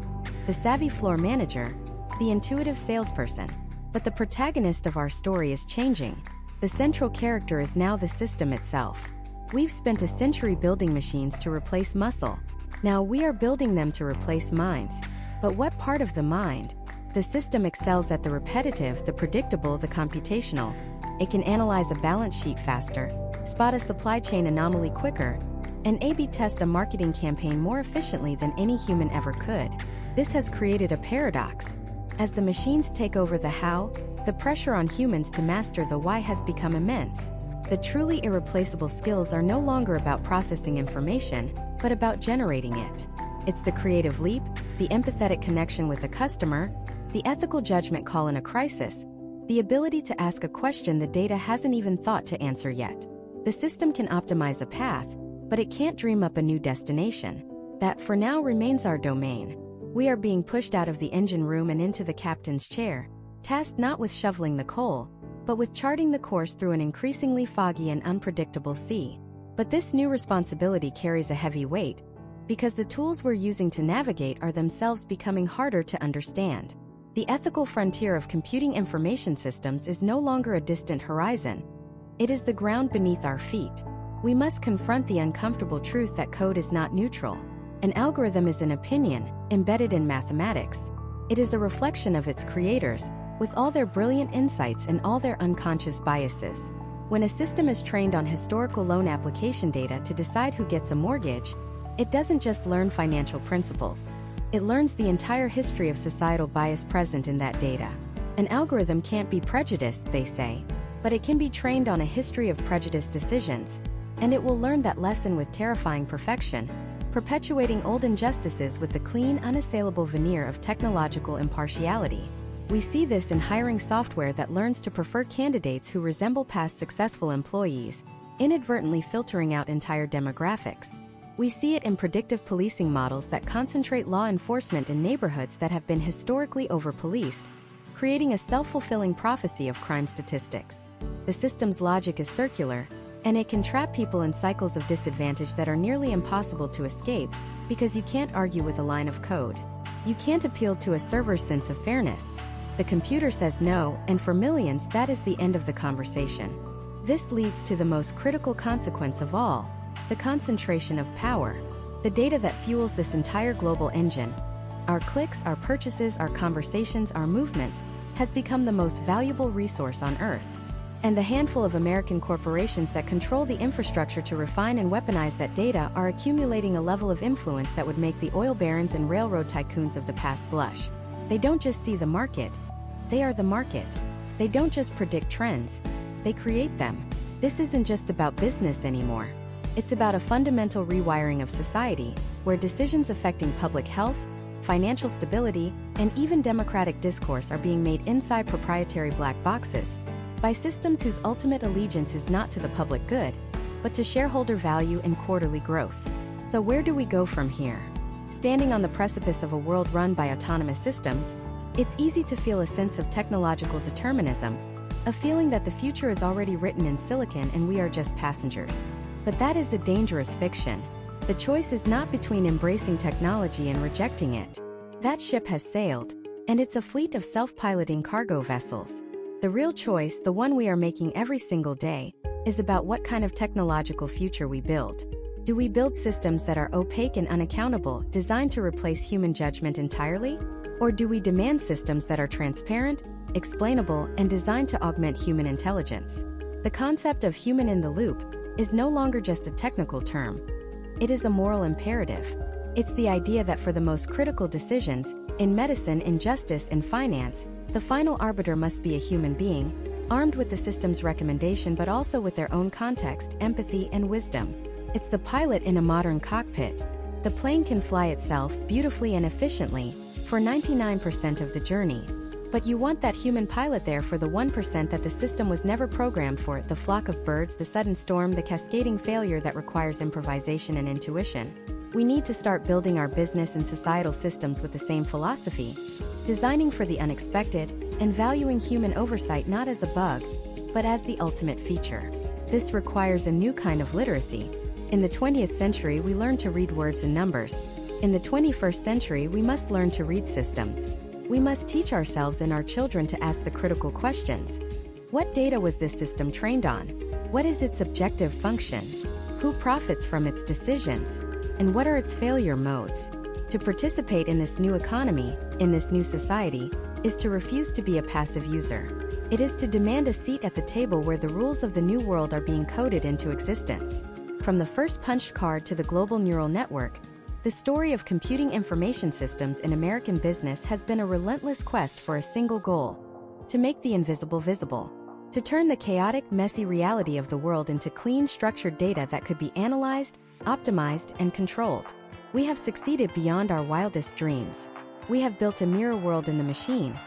the savvy floor manager, the intuitive salesperson. But the protagonist of our story is changing. The central character is now the system itself. We've spent a century building machines to replace muscle. Now we are building them to replace minds. But what part of the mind? The system excels at the repetitive, the predictable, the computational. It can analyze a balance sheet faster, spot a supply chain anomaly quicker, and A/B test a marketing campaign more efficiently than any human ever could. This has created a paradox. As the machines take over the how, the pressure on humans to master the why has become immense. The truly irreplaceable skills are no longer about processing information, but about generating it. It's the creative leap, the empathetic connection with a customer, the ethical judgment call in a crisis, the ability to ask a question the data hasn't even thought to answer yet. The system can optimize a path, but it can't dream up a new destination. That, for now, remains our domain. We are being pushed out of the engine room and into the captain's chair, tasked not with shoveling the coal, but with charting the course through an increasingly foggy and unpredictable sea. But this new responsibility carries a heavy weight, because the tools we're using to navigate are themselves becoming harder to understand. The ethical frontier of computing information systems is no longer a distant horizon. It is the ground beneath our feet. We must confront the uncomfortable truth that code is not neutral. An algorithm is an opinion, embedded in mathematics. It is a reflection of its creators, with all their brilliant insights and all their unconscious biases. When a system is trained on historical loan application data to decide who gets a mortgage, it doesn't just learn financial principles. It learns the entire history of societal bias present in that data. An algorithm can't be prejudiced, they say, but it can be trained on a history of prejudiced decisions, and it will learn that lesson with terrifying perfection, perpetuating old injustices with the clean, unassailable veneer of technological impartiality. We see this in hiring software that learns to prefer candidates who resemble past successful employees, inadvertently filtering out entire demographics. We see it in predictive policing models that concentrate law enforcement in neighborhoods that have been historically over-policed, creating a self-fulfilling prophecy of crime statistics. The system's logic is circular, and it can trap people in cycles of disadvantage that are nearly impossible to escape, because you can't argue with a line of code. You can't appeal to a server's sense of fairness. The computer says no, and for millions, that is the end of the conversation. This leads to the most critical consequence of all, the concentration of power, the data that fuels this entire global engine. Our clicks, our purchases, our conversations, our movements, has become the most valuable resource on Earth. And the handful of American corporations that control the infrastructure to refine and weaponize that data are accumulating a level of influence that would make the oil barons and railroad tycoons of the past blush. They don't just see the market, they are the market. They don't just predict trends, they create them. This isn't just about business anymore. It's about a fundamental rewiring of society, where decisions affecting public health, financial stability, and even democratic discourse are being made inside proprietary black boxes, by systems whose ultimate allegiance is not to the public good, but to shareholder value and quarterly growth. So where do we go from here? Standing on the precipice of a world run by autonomous systems, it's easy to feel a sense of technological determinism, a feeling that the future is already written in silicon and we are just passengers. But that is a dangerous fiction. The choice is not between embracing technology and rejecting it. That ship has sailed, and it's a fleet of self-piloting cargo vessels. The real choice, the one we are making every single day, is about what kind of technological future we build. Do we build systems that are opaque and unaccountable, designed to replace human judgment entirely? Or do we demand systems that are transparent, explainable, and designed to augment human intelligence? The concept of human in the loop is no longer just a technical term. It is a moral imperative. It's the idea that for the most critical decisions, in medicine, in justice, in finance, the final arbiter must be a human being, armed with the system's recommendation but also with their own context, empathy, and wisdom. It's the pilot in a modern cockpit. The plane can fly itself beautifully and efficiently for 99% of the journey. But you want that human pilot there for the 1% that the system was never programmed for, the flock of birds, the sudden storm, the cascading failure that requires improvisation and intuition. We need to start building our business and societal systems with the same philosophy, designing for the unexpected, and valuing human oversight not as a bug, but as the ultimate feature. This requires a new kind of literacy. In the 20th century, we learned to read words and numbers. In the 21st century, we must learn to read systems. We must teach ourselves and our children to ask the critical questions. What data was this system trained on? What is its objective function? Who profits from its decisions? And what are its failure modes? To participate in this new economy, in this new society, is to refuse to be a passive user. It is to demand a seat at the table where the rules of the new world are being coded into existence. From the first punched card to the global neural network, the story of computing information systems in American business has been a relentless quest for a single goal: to make the invisible visible, to turn the chaotic, messy reality of the world into clean, structured data that could be analyzed, optimized, and controlled. We have succeeded beyond our wildest dreams. We have built a mirror world in the machine,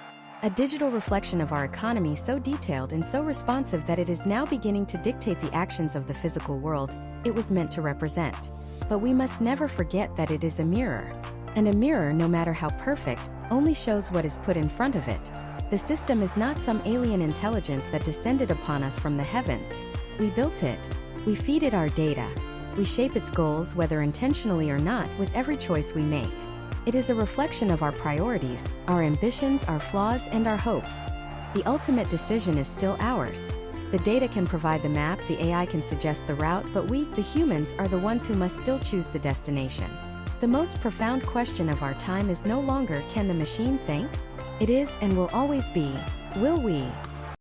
a digital reflection of our economy so detailed and so responsive that it is now beginning to dictate the actions of the physical world it was meant to represent. But we must never forget that it is a mirror. And a mirror, no matter how perfect, only shows what is put in front of it. The system is not some alien intelligence that descended upon us from the heavens. We built it. We feed it our data. We shape its goals, whether intentionally or not, with every choice we make. It is a reflection of our priorities, our ambitions, our flaws, and our hopes. The ultimate decision is still ours. The data can provide the map, the AI can suggest the route, but we, the humans, are the ones who must still choose the destination. The most profound question of our time is no longer, can the machine think? It is, and will always be, will we?